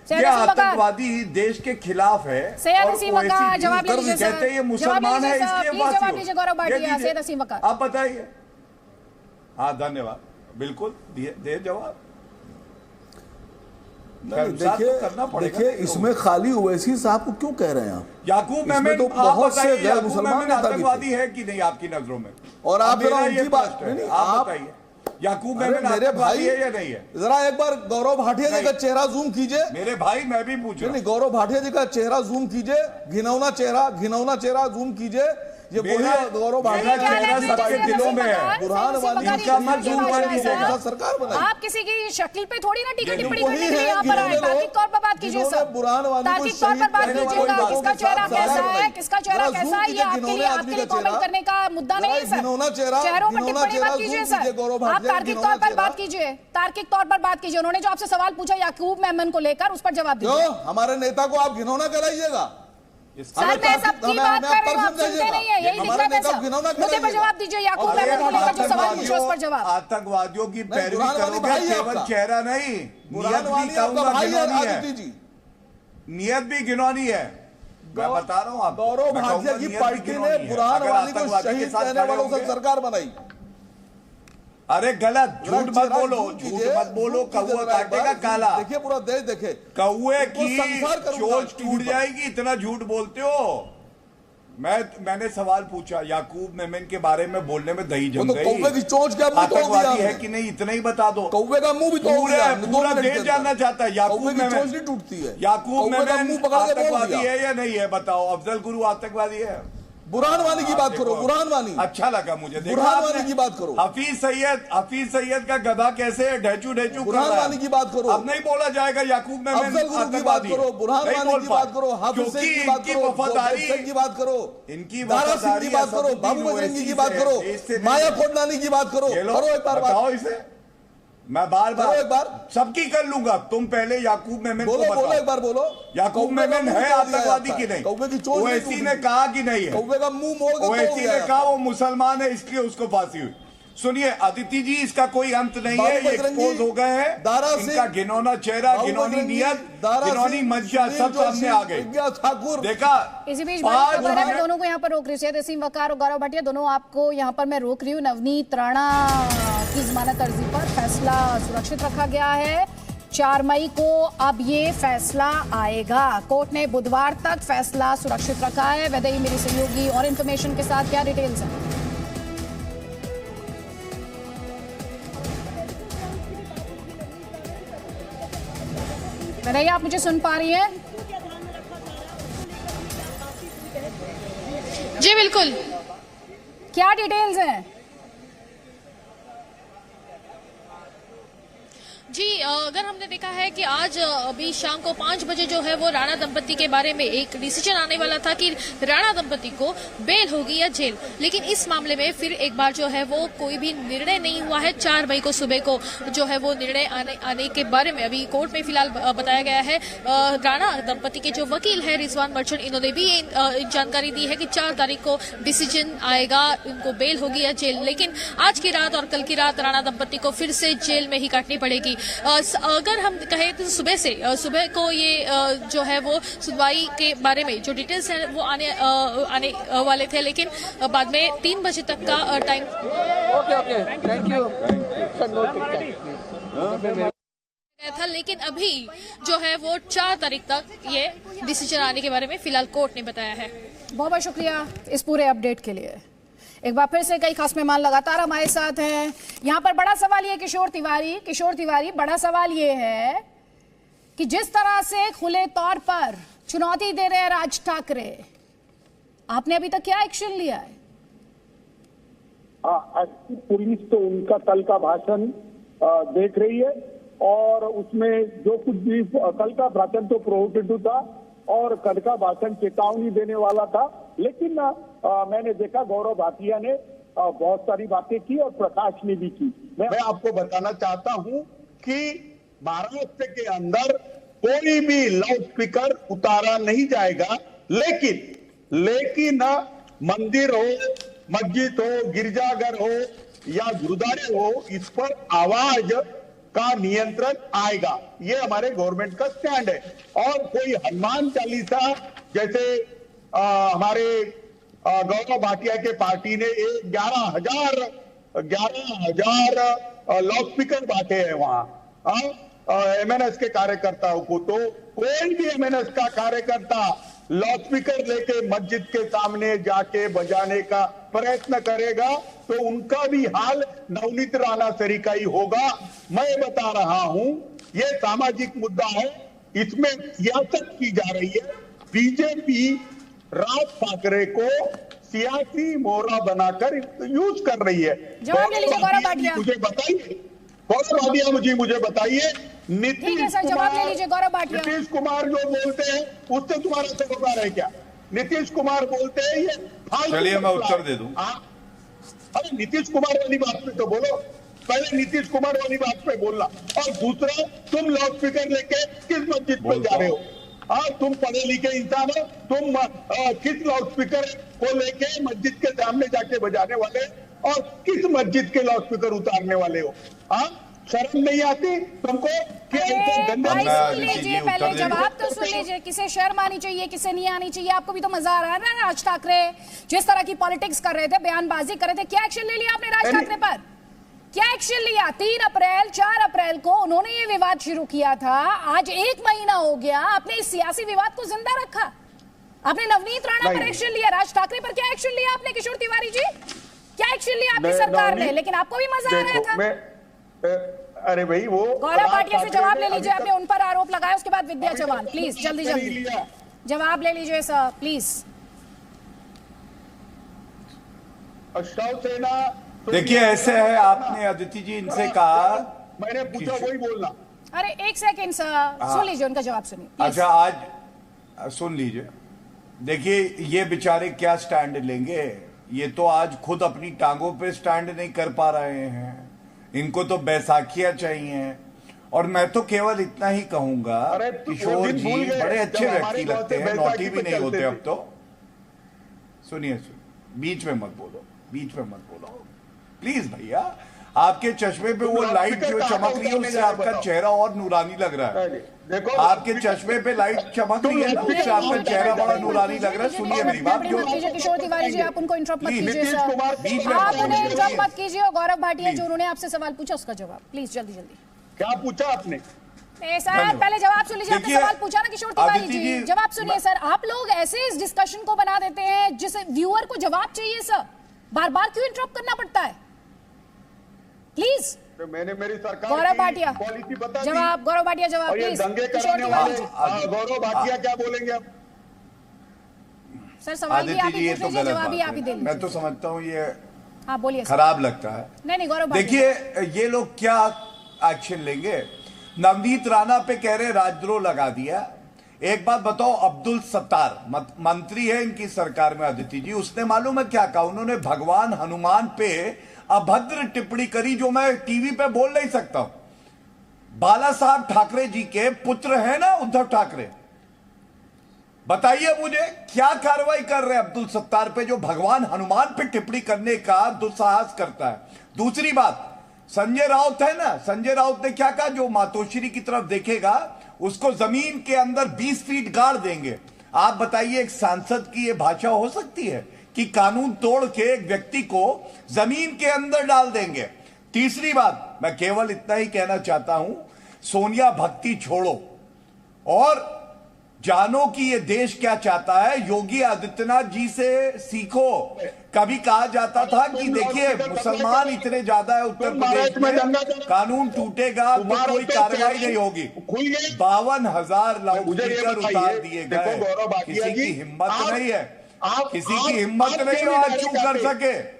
Speaker 7: ये आतंकवादी देश के खिलाफ है और कहते हैं ये मुसलमान है, इसलिए फांसी। आप बताइए। हाँ, धन्यवाद, बिल्कुल दे जवाब।
Speaker 9: देखिए, इसमें खाली ओवैसी साहब को क्यों कह रहे हैं आप?
Speaker 7: याकूब मेमन
Speaker 9: तो बहुत से गैर मुसलमान
Speaker 7: आतंकवादी है कि नहीं आपकी नजरों में?
Speaker 9: और आप उनकी बात
Speaker 7: आप बताइए, याकूब मेमन
Speaker 9: मेरे भाई
Speaker 7: है या नहीं है?
Speaker 9: जरा एक बार गौरव भाटिया जी का चेहरा जूम कीजिए।
Speaker 7: मेरे भाई, मैं भी पूछ रहा हूं।
Speaker 9: गौरव भाटिया जी का चेहरा जूम कीजिए, घिनौना चेहरा जूम कीजिए। ये वही गौरव भाटिया
Speaker 7: चेहरा सबके दिलों में है।
Speaker 9: बुरहान वानी का मत जूम कर दीजिए, सरकार बनाई।
Speaker 1: आप किसी की शक्ल पे थोड़ी ना टिकट टिप्पणी करने के लिए यहाँ पर आए। तार्किक तौर पर बात कीजिए सर, तार्किक तौर पर बात कीजिएगा। किसका चेहरा कैसा है, किसका चेहरा कैसा है, ये आपके लिए कमेंट करने का मुद्दा नहीं है सर। चेहरों पर टिप्पणी मत कीजिए सर, आप तार्किक तौर पर बात कीजिए, तार्किक तौर पर बात कीजिए। उन्होंने जो आपसे सवाल पूछा याकूब मेमन को लेकर, उस पर जवाब दीजिए।
Speaker 9: हमारे नेता को आप घिनौना कहलाइएगा?
Speaker 1: सर, मैं सबकी बात कर रही हूं, आप सुनते नहीं है, यही दिक्कत है सर। मुद्दे पर जवाब दीजिए, याकूब मेमन को लेकर जो सवाल पूछा उस पर जवाब।
Speaker 7: आतंकवादियों की पैरवी करोगे, केवल चेहरा नहीं, नियत भी कहूंगा घिनौनी है, नियत भी घिनौनी है। मैं बता रहा हूं आपको,
Speaker 9: गौरव भाटिया की पार्टी ने बुरहान वानी को शहीद कहने वालों से सरकार बनाई।
Speaker 7: अरे गलत, झूठ मत बोलो, कौआ काटेगा काला।
Speaker 9: देखिए, पूरा देश देखे,
Speaker 7: कौए की चोंच टूट जाएगी, इतना झूठ बोलते हो। मैंने सवाल पूछा, याकूब मेमन के बारे में बोलने में दही जम गई।
Speaker 9: कौवे की चोंच क्या मुंह तोड़ दिया
Speaker 7: आतंकवादी है कि नहीं, इतना ही बता दो।
Speaker 9: कौवे का मुंह भी तोड़ दिया।
Speaker 7: पूरा देश जानना चाहता है याकूब मेमन
Speaker 9: चोंच नहीं टूटती है।
Speaker 7: याकूब मेमन
Speaker 9: मुंह पकड़ के बोल
Speaker 7: आतंकवादी
Speaker 9: दिया
Speaker 7: है या नहीं है, बताओ। अफजल गुरु आतंकवादी है?
Speaker 9: बुरहान वानी की बात करो, बुरहान वानी।
Speaker 7: अच्छा लगा मुझे।
Speaker 9: बुरहान वानी की बात करो।
Speaker 7: हफीज सैयद का गधा कैसे ढेचू
Speaker 9: बुरहान वानी की बात करो।
Speaker 7: अब नहीं बोला जाएगा याकूब मेमन
Speaker 9: अफजल गुरु की बात करो, बुरहान वानी की बात करो, हाफिज सईद की बात करो,
Speaker 7: वफादारी
Speaker 9: की बात करो,
Speaker 7: इनकी
Speaker 9: दारा सिंह की बात करो, बाबू बजरंगी की बात करो, माया कोटलानी की बात करो। करो एक बार
Speaker 7: बताओ इसे। मैं बार बार सबकी कर लूंगा। तुम पहले याकूब मेमन को बताओ।
Speaker 9: बोलो एक बार बोलो।
Speaker 7: याकूब मेमन है आतंकवादी की नहीं? ओवैसी ने कहा कि नहीं है?
Speaker 9: कौवे का मुंह मोड़ के
Speaker 7: ओवैसी ने कहा वो मुसलमान है इसलिए उसको फांसी हुई। सुनिए अदिति जी, इसका कोई अंत नहीं है। ये एक्सपोज हो गए हैं। इनका घिनौना चेहरा, घिनौनी नियत, घिनौनी मंशा सब सामने आ गई। देखा।
Speaker 1: इसी बीच मैं दोनों को यहाँ पर रोक रही हूँ, तहसीन वकार और गौरव भाटिया, दोनों आपको यहाँ पर मैं रोक रही हूँ। नवनीत राणा की जमानत अर्जी पर फैसला सुरक्षित रखा गया है। 4 मई को अब ये फैसला आएगा। कोर्ट ने बुधवार तक फैसला सुरक्षित रखा है। वैदेही मेरी सहयोगी और इन्फॉर्मेशन के साथ, क्या डिटेल्स है? वैदेही, आप मुझे सुन पा रही हैं?
Speaker 10: जी बिल्कुल।
Speaker 1: क्या डिटेल्स हैं?
Speaker 10: जी, अगर हमने देखा है कि आज अभी शाम को 5 बजे जो है वो राणा दंपति के बारे में एक डिसीजन आने वाला था कि राणा दंपति को बेल होगी या जेल, लेकिन इस मामले में फिर एक बार जो है वो कोई भी निर्णय नहीं हुआ है। 4 मई को सुबह को जो है वो निर्णय आने के बारे में अभी कोर्ट में फिलहाल बताया गया है। राणा दंपति के जो वकील है रिजवान मर्चेंट, इन्होंने भी ये जानकारी दी है कि 4 तारीख को डिसीजन आएगा, उनको बेल होगी या जेल। लेकिन आज की रात और कल की रात राणा दंपति को फिर से जेल में ही काटनी पड़ेगी। अगर हम कहें तो सुबह को ये जो है वो सुनवाई के बारे में जो डिटेल्स हैं वो आने वाले थे, लेकिन बाद में 3 बजे तक का टाइम
Speaker 9: थैंक यू
Speaker 10: था। लेकिन अभी जो है वो 4 तारीख तक ये डिसीजन आने के बारे में फिलहाल कोर्ट ने बताया है।
Speaker 1: बहुत बहुत शुक्रिया इस पूरे अपडेट के लिए। एक बार फिर से कई खास मेहमान लगातार हमारे साथ हैं। यहाँ पर बड़ा सवाल ये किशोर तिवारी, बड़ा सवाल ये है कि जिस तरह से खुले तौर पर चुनौती दे रहे हैं राज ठाकरे, आपने अभी तक क्या एक्शन लिया है?
Speaker 11: पुलिस तो उनका कल का भाषण देख रही है और उसमें जो कुछ भी कल का भाषण तो प्रोहिबिटेड था और कल का भाषण चेतावनी देने वाला था, लेकिन मैंने देखा गौरव भाटिया ने बहुत सारी बातें की और प्रकाश ने भी की।
Speaker 12: मैं आपको बताना चाहता हूं कि महाराष्ट्र के अंदर कोई भी लाउड स्पीकर उतारा नहीं जाएगा, लेकिन मंदिर हो, मस्जिद हो, गिरजाघर हो या गुरुद्वारे हो, इस पर आवाज का नियंत्रण आएगा। ये हमारे गवर्नमेंट का स्टैंड है। और कोई हनुमान चालीसा जैसे हमारे गौरव भाटिया के पार्टी ने 11,000 लाउड स्पीकर बांटे हैं वहां एमएनएस के कार्यकर्ताओं को। तो कोई भी एमएनएस का कार्यकर्ता लाउड स्पीकर लेके मस्जिद के सामने जाके बजाने का प्रयत्न करेगा तो उनका भी हाल नवनीत राणा तरीका ही होगा। मैं बता रहा हूं, ये सामाजिक मुद्दा है, इसमें सियासत की जा रही है। बीजेपी राज ठाकरे को सियासी मोहरा बनाकर यूज कर रही है।
Speaker 1: जवाब ले लीजिए गौरव भाटिया।
Speaker 12: मुझे बताइए गौरव भाटिया, मुझे बताइए नीतीश कुमार जो बोलते हैं उससे तुम्हारा सरोकार है क्या? नीतीश कुमार बोलते हैं ये।
Speaker 7: चलिए मैं उत्तर दे दूं।
Speaker 12: अरे नीतीश कुमार वाली बात पे तो बोलो, पहले नीतीश कुमार वाली बात पे बोलना। और दूसरा, तुम लाउड स्पीकर लेके किस मस्जिद पे जा रहे हो? तुम पढ़े लिखे इंसान हो, तुम किस लाउड स्पीकर को लेके मस्जिद के सामने जाके बजाने वाले और किस मस्जिद के लाउड स्पीकर उतारने वाले हो? शर्म नहीं आती तुमको?
Speaker 1: लीजिए पहले जवाब तो सुन लीजिए। किसे शर्म आनी चाहिए, किसे नहीं आनी चाहिए? आपको भी तो मजा आ रहा है ना राज ठाकरे जिस तरह की पॉलिटिक्स कर रहे थे, बयानबाजी कर रहे थे। क्या एक्शन ले लिया आपने राज ठाकरे पर? क्या एक्शन लिया? 3 अप्रैल 4 अप्रैल को उन्होंने ये विवाद शुरू किया था, आज 1 महीना हो गया, आपने इस सियासी विवाद को जिंदा रखा। आपने नवनीत राणा पर एक्शन लिया, राज ठाकरे पर क्या एक्शन लिया आपने किशोर तिवारी जी? क्या एक्शन लिया आपकी सरकार ने? लेकिन आपको भी मजा आ रहा था।
Speaker 12: अरे भाई वो
Speaker 1: गौरव भाटिया से जवाब ले लीजिए, आपने उन पर आरोप लगाया, उसके बाद विद्या चौहान, प्लीज जल्दी जल्दी जवाब ले लीजिए सर प्लीज।
Speaker 12: शिवसेना
Speaker 7: देखिए ऐसे है, आपने अदिति जी इनसे कहा,
Speaker 12: मैंने पूछा वही बोलना।
Speaker 1: अरे एक सेकंड सर, सुन लीजिए उनका जवाब सुनिए।
Speaker 7: अच्छा आज सुन लीजिए, देखिए ये बेचारे क्या स्टैंड लेंगे, ये तो आज खुद अपनी टांगों पे स्टैंड नहीं कर पा रहे हैं, इनको तो बैसाखियां चाहिए। और मैं तो केवल इतना ही कहूंगा, किशोर जी बड़े अच्छे व्यक्ति लगते हैं, नौटी भी नहीं होते अब तो। सुनिए बीच में मत बोलो, बीच में मत बोलो प्लीज भैया। आपके चश्मे पे वो लाइट जो चमक रही है उससे आपका चेहरा और नूरानी लग रहा है। देखो आपके चश्मे पे लाइट चमक रही है ना, उससे आपका चेहरा बड़ा नूरानी लग रहा है। सुनिए मेरी बात।
Speaker 1: किशोर तिवारी जी आप उनको इंटरप्ट मत कीजिए सर, आप उन्हें इंटरप्ट मत कीजिए। और गौरव भाटिया जो उन्होंने आपसे सवाल पूछा उसका जवाब प्लीज जल्दी जल्दी।
Speaker 12: क्या पूछा आपने?
Speaker 1: सर पहले जवाब सुन लीजिए, आपने सवाल पूछा ना किशोर तिवारी जी, जवाब सुनिए सर। आप लोग ऐसे इस डिस्कशन को बना देते हैं जिसे व्यूअर को जवाब चाहिए सर, बार बार क्यों इंटरप्ट करना पड़ता है? प्लीज
Speaker 12: तो मैंने मेरी सरकार
Speaker 1: गौरव भाटिया
Speaker 12: पॉलिसी बता दी।
Speaker 1: जवाब, गौरव भाटिया जवाब प्लीज।
Speaker 12: दंगे करने वाले गौरव भाटिया क्या बोलेंगे अब?
Speaker 1: सर सवाल भी आप ही पूछ लीजिए, जवाब भी आप ही दे लीजिए।
Speaker 7: मैं तो समझता हूँ ये
Speaker 1: हाँ बोलिए
Speaker 7: खराब लगता है।
Speaker 1: नहीं गौरव
Speaker 7: देखिए ये लोग क्या एक्शन लेंगे। नवनीत राणा पे कह रहे राजद्रोह लगा दिया। एक बात बताओ, अब्दुल सत्तार मंत्री है इनकी सरकार में अदिति जी, उसने मालूम है क्या कहा? उन्होंने भगवान हनुमान पे अभद्र टिप्पणी करी जो मैं टीवी पे बोल नहीं सकता हूं। बाला साहब ठाकरे जी के पुत्र हैं ना उद्धव ठाकरे, बताइए मुझे क्या कार्रवाई कर रहे हैं अब्दुल सत्तार पे जो भगवान हनुमान पे टिप्पणी करने का दुस्साहस करता है। दूसरी बात, संजय राउत है ना, संजय राउत ने क्या कहा? जो मातोश्री की तरफ देखेगा उसको जमीन के अंदर 20 फीट गाड़ देंगे। आप बताइए एक सांसद की यह भाषा हो सकती है कि कानून तोड़ के एक व्यक्ति को जमीन के अंदर डाल देंगे? तीसरी बात, मैं केवल इतना ही कहना चाहता हूं, सोनिया भक्ति छोड़ो और जानो कि ये देश क्या चाहता है। योगी आदित्यनाथ जी से सीखो। कभी कहा जाता था कि देखिए मुसलमान इतने ज्यादा है उत्तर प्रदेश में, कानून टूटेगा तो कोई कार्रवाई नहीं होगी। 52,000 लाउडस्पीकर उतार दिए गए। किसी की हिम्मत नहीं है, किसी की हिम्मत नहीं है आज चुप कर सके।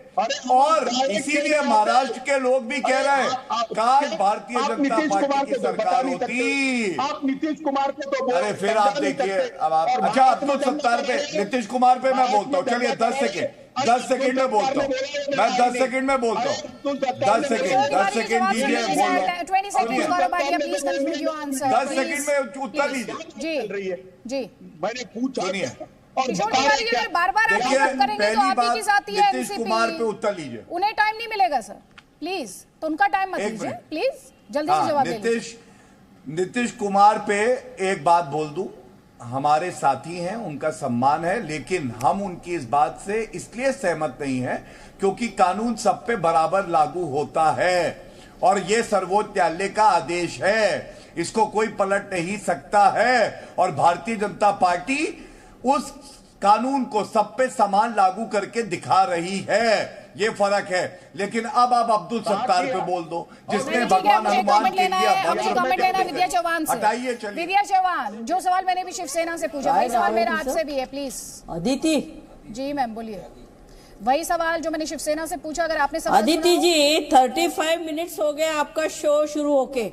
Speaker 7: और इसीलिए महाराष्ट्र के लोग भी कह रहे हैं काश भारतीय जनता पार्टी की सरकार होती।
Speaker 12: आप नीतीश कुमार को तो
Speaker 7: अरे फिर आप देखिए अब आप, अच्छा अब्दुल सत्तार पे, नीतीश कुमार पे मैं बोलता हूँ। चलिए 10 सेकंड में बोलता हूँ, मैं 10 सेकंड में बोलता हूँ। 10 सेकंड दीजिए, बोल रहा हूँ।
Speaker 1: 20 second Gaurav Bhatia please conclude your answer.
Speaker 7: 10 second में उत्तर लीजिए
Speaker 1: जी।
Speaker 12: मैंने पूछा
Speaker 7: सुनिए,
Speaker 1: किशोर तिवारी जी अगर बार-बार आप बात करेंगे तो आप ही के साथ ही है
Speaker 7: नीतीश कुमार पे उत्तर लीजिए।
Speaker 1: उन्हें टाइम नहीं मिलेगा सर, प्लीज तो उनका टाइम मत लीजिए, प्लीज जल्दी से जवाब दीजिए।
Speaker 7: नीतीश कुमार पे एक बात बोल दूं, हमारे साथी हैं, उनका सम्मान है, लेकिन हम उनकी इस बात से इसलिए सहमत नहीं है क्योंकि कानून सब पे बराबर लागू होता है और यह सर्वोच्च न्यायालय का आदेश है, इसको कोई पलट नहीं सकता है। और भारतीय जनता पार्टी उस कानून को सब पे समान लागू करके दिखा रही है, ये फर्क है। लेकिन अब आप अब्दुल सत्तार पे बोल दो जिसने भगवान हनुमान के लिए
Speaker 1: कमेंट लेना है विद्या चौहान से।
Speaker 7: हटाइए, चलिए
Speaker 1: विद्या चौहान, जो सवाल मैंने भी शिवसेना से पूछा वही सवाल मेरा आपसे भी है, प्लीज।
Speaker 13: अदिति
Speaker 1: जी मैम बोलिए। वही सवाल जो मैंने शिवसेना से पूछा, अगर आपने सवाल
Speaker 13: अदिति जी 35 मिनट्स हो गए आपका शो शुरू होके।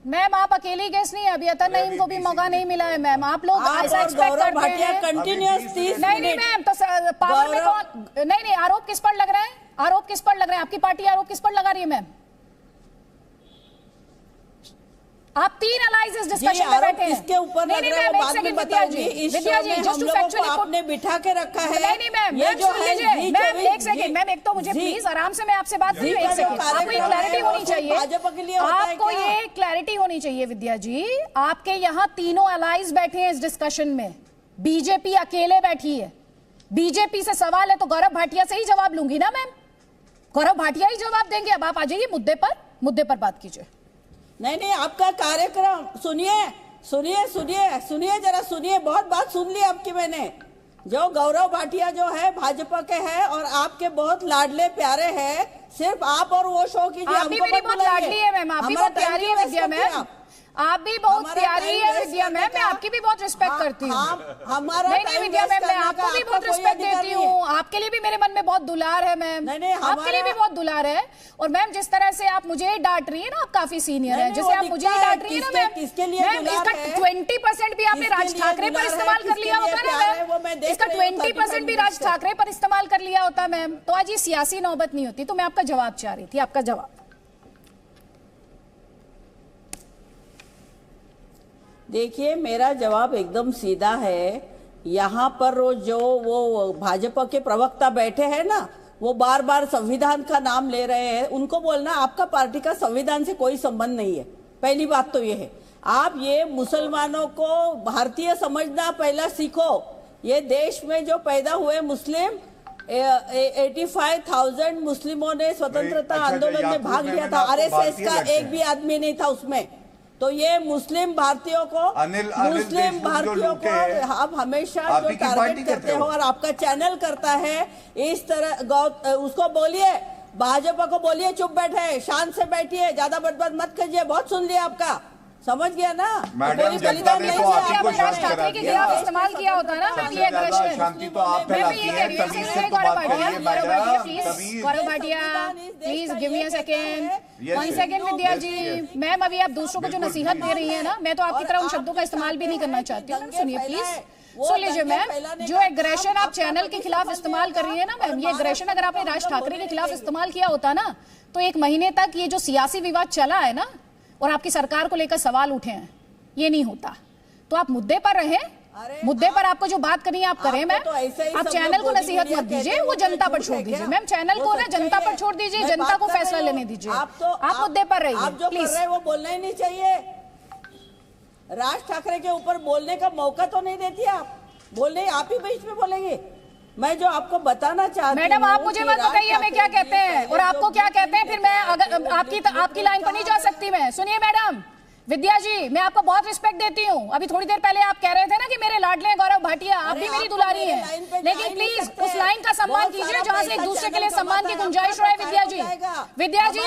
Speaker 1: मैम आप अकेली गेस्ट नहीं है, अभी अतर नईम को भी मौका नहीं मिला है मैम। आप लोग ऐसा एक्सपेक्ट करते हैं
Speaker 13: कंटिन्यूअस 30
Speaker 1: नहीं मैम, तो पावर में कौन नहीं आरोप किस पर लग रहे हैं? आरोप किस पर लग रहे हैं? आपकी पार्टी आरोप किस पर लगा रही है मैम? आप 3 अलाइज इस डिस्कशन में बैठे हैं,
Speaker 13: किसके ऊपर लग रहा है वो बाद में बताऊंगी। इस शो में हम लोगों को आपने बिठा के रखा है।
Speaker 1: नहीं मैम, ये जो है मैम एक सेकंड मैम, एक तो मुझे प्लीज आराम से मैं आपसे बात करूं, एक सेकंड। आपको ये क्लैरिटी होनी चाहिए,
Speaker 13: भाजपा के लिए
Speaker 1: आपको ये क्लैरिटी होनी चाहिए विद्या जी। आपके यहाँ तीनों अलाइज बैठे हैं इस डिस्कशन में, बीजेपी अकेले बैठी है। बीजेपी से सवाल है तो गौरव भाटिया से ही जवाब लूंगी ना मैम, गौरव भाटिया ही जवाब देंगे। अब आप आ जाइए मुद्दे पर बात कीजिए।
Speaker 13: नहीं आपका कार्यक्रम सुनिए, सुनिए सुनिए सुनिए, जरा सुनिए, बहुत बात सुन ली आपकी मैंने। जो गौरव भाटिया जो है भाजपा के हैं और आपके बहुत लाडले प्यारे हैं, सिर्फ आप और वो शो कीजिए।
Speaker 1: आप भी मेरी बहुत लाडली है मैम, आप भी बहुत प्यारी है विद्या मैम, आप भी बहुत प्यारी है विद्या मैम, मैं आपकी भी बहुत रिस्पेक्ट करती हूँ।
Speaker 13: हमारा
Speaker 1: नहीं विद्या मैम, मैं आपको भी बहुत रिस्पेक्ट देती हूँ, आपके लिए भी मेरे मन में बहुत दुलार है मैम, आपके लिए भी बहुत दुलार है। और मैम जिस तरह से आप मुझे डांट रही है ना, आप काफी सीनियर है, जैसे आप मुझे डांट रही है ना मैम, इसका 20% भी आपने राज ठाकरे पर इस्तेमाल कर लिया होता ना मैम, इसका 20% भी राज ठाकरे पर इस्तेमाल कर लिया होता मैम, तो आज ये सियासी नौबत नहीं होती। तो मैं आपका जवाब चाह रही थी, आपका जवाब।
Speaker 13: देखिए, मेरा जवाब एकदम सीधा है। यहाँ पर जो वो भाजपा के प्रवक्ता बैठे हैं ना, वो बार बार संविधान का नाम ले रहे हैं। उनको बोलना आपका पार्टी का संविधान से कोई संबंध नहीं है। पहली बात तो ये है, आप ये मुसलमानों को भारतीय समझना पहला सीखो। ये देश में जो पैदा हुए मुस्लिम 85,000 मुस्लिमों ने स्वतंत्रता आंदोलन में भाग लिया था, आरएसएस का एक भी आदमी नहीं था उसमें। तो ये मुस्लिम भारतीयों को आप हमेशा जो टारगेट करते हो और आपका चैनल करता है इस तरह, उसको बोलिए, भाजपा को बोलिए चुप बैठे, शांत से बैठिए, ज्यादा बड़बड़ मत कीजिए। बहुत सुन लिया आपका, समझ गया ना।
Speaker 7: मैडम बलिदान नहीं
Speaker 1: ठाकरे के खिलाफ इस्तेमाल किया होता ना मैम, ये एग्रेशन
Speaker 7: शांति तो आप फैलाती हैं, तमीज से तो बात करिए madam.
Speaker 1: Gaurav Bhatia please give me a second, 1 second Vidya ji. Ma'am अभी आप दूसरों को जो नसीहत दे रही है ना, मैं तो आपकी तरह उन शब्दों का इस्तेमाल भी नहीं करना चाहती हूँ। सुनिए प्लीज, सुन लीजिए मैम, जो एग्रेशन आप चैनल के खिलाफ इस्तेमाल कर रही है ना मैम, ये एग्रेशन अगर आपने राज ठाकरे के खिलाफ इस्तेमाल किया होता ना, तो 1 महीने तक ये जो सियासी विवाद चला है ना और आपकी सरकार को लेकर सवाल उठे हैं, ये नहीं होता। तो आप मुद्दे पर रहें, मुद्दे पर आपको जो बात करनी है आप करें मैम।
Speaker 13: तो
Speaker 1: आप चैनल को नसीहत मत दीजिए, वो जनता पर छोड़ दीजिए मैम, चैनल को ना जनता पर छोड़ दीजिए, जनता को फैसला लेने दीजिए। आप मुद्दे पर रहिए प्लीज।
Speaker 13: वो बोलना ही नहीं चाहिए, राज ठाकरे के ऊपर बोलने का मौका तो नहीं देती आप, बोलने आप ही बीच में बोलेंगे। मैं जो आपको बताना चाहती हूँ,
Speaker 1: मैडम आप मुझे मत बताइए हमें क्या कहते हैं और आपको क्या कहते हैं, फिर मैं अगर आपकी लाइन पर नहीं जा सकती मैं। सुनिए मैडम विद्या जी, मैं आपको बहुत रिस्पेक्ट देती हूँ। अभी थोड़ी देर पहले आप कह रहे थे ना कि मेरे लाडले गौरव भाटिया, आप भी मेरी दुलारी हैं, लेकिन प्लीज उस लाइन का सम्मान कीजिए जहाँ से एक दूसरे के लिए सम्मान की गुंजाइश रहे। विद्या जी, विद्या जी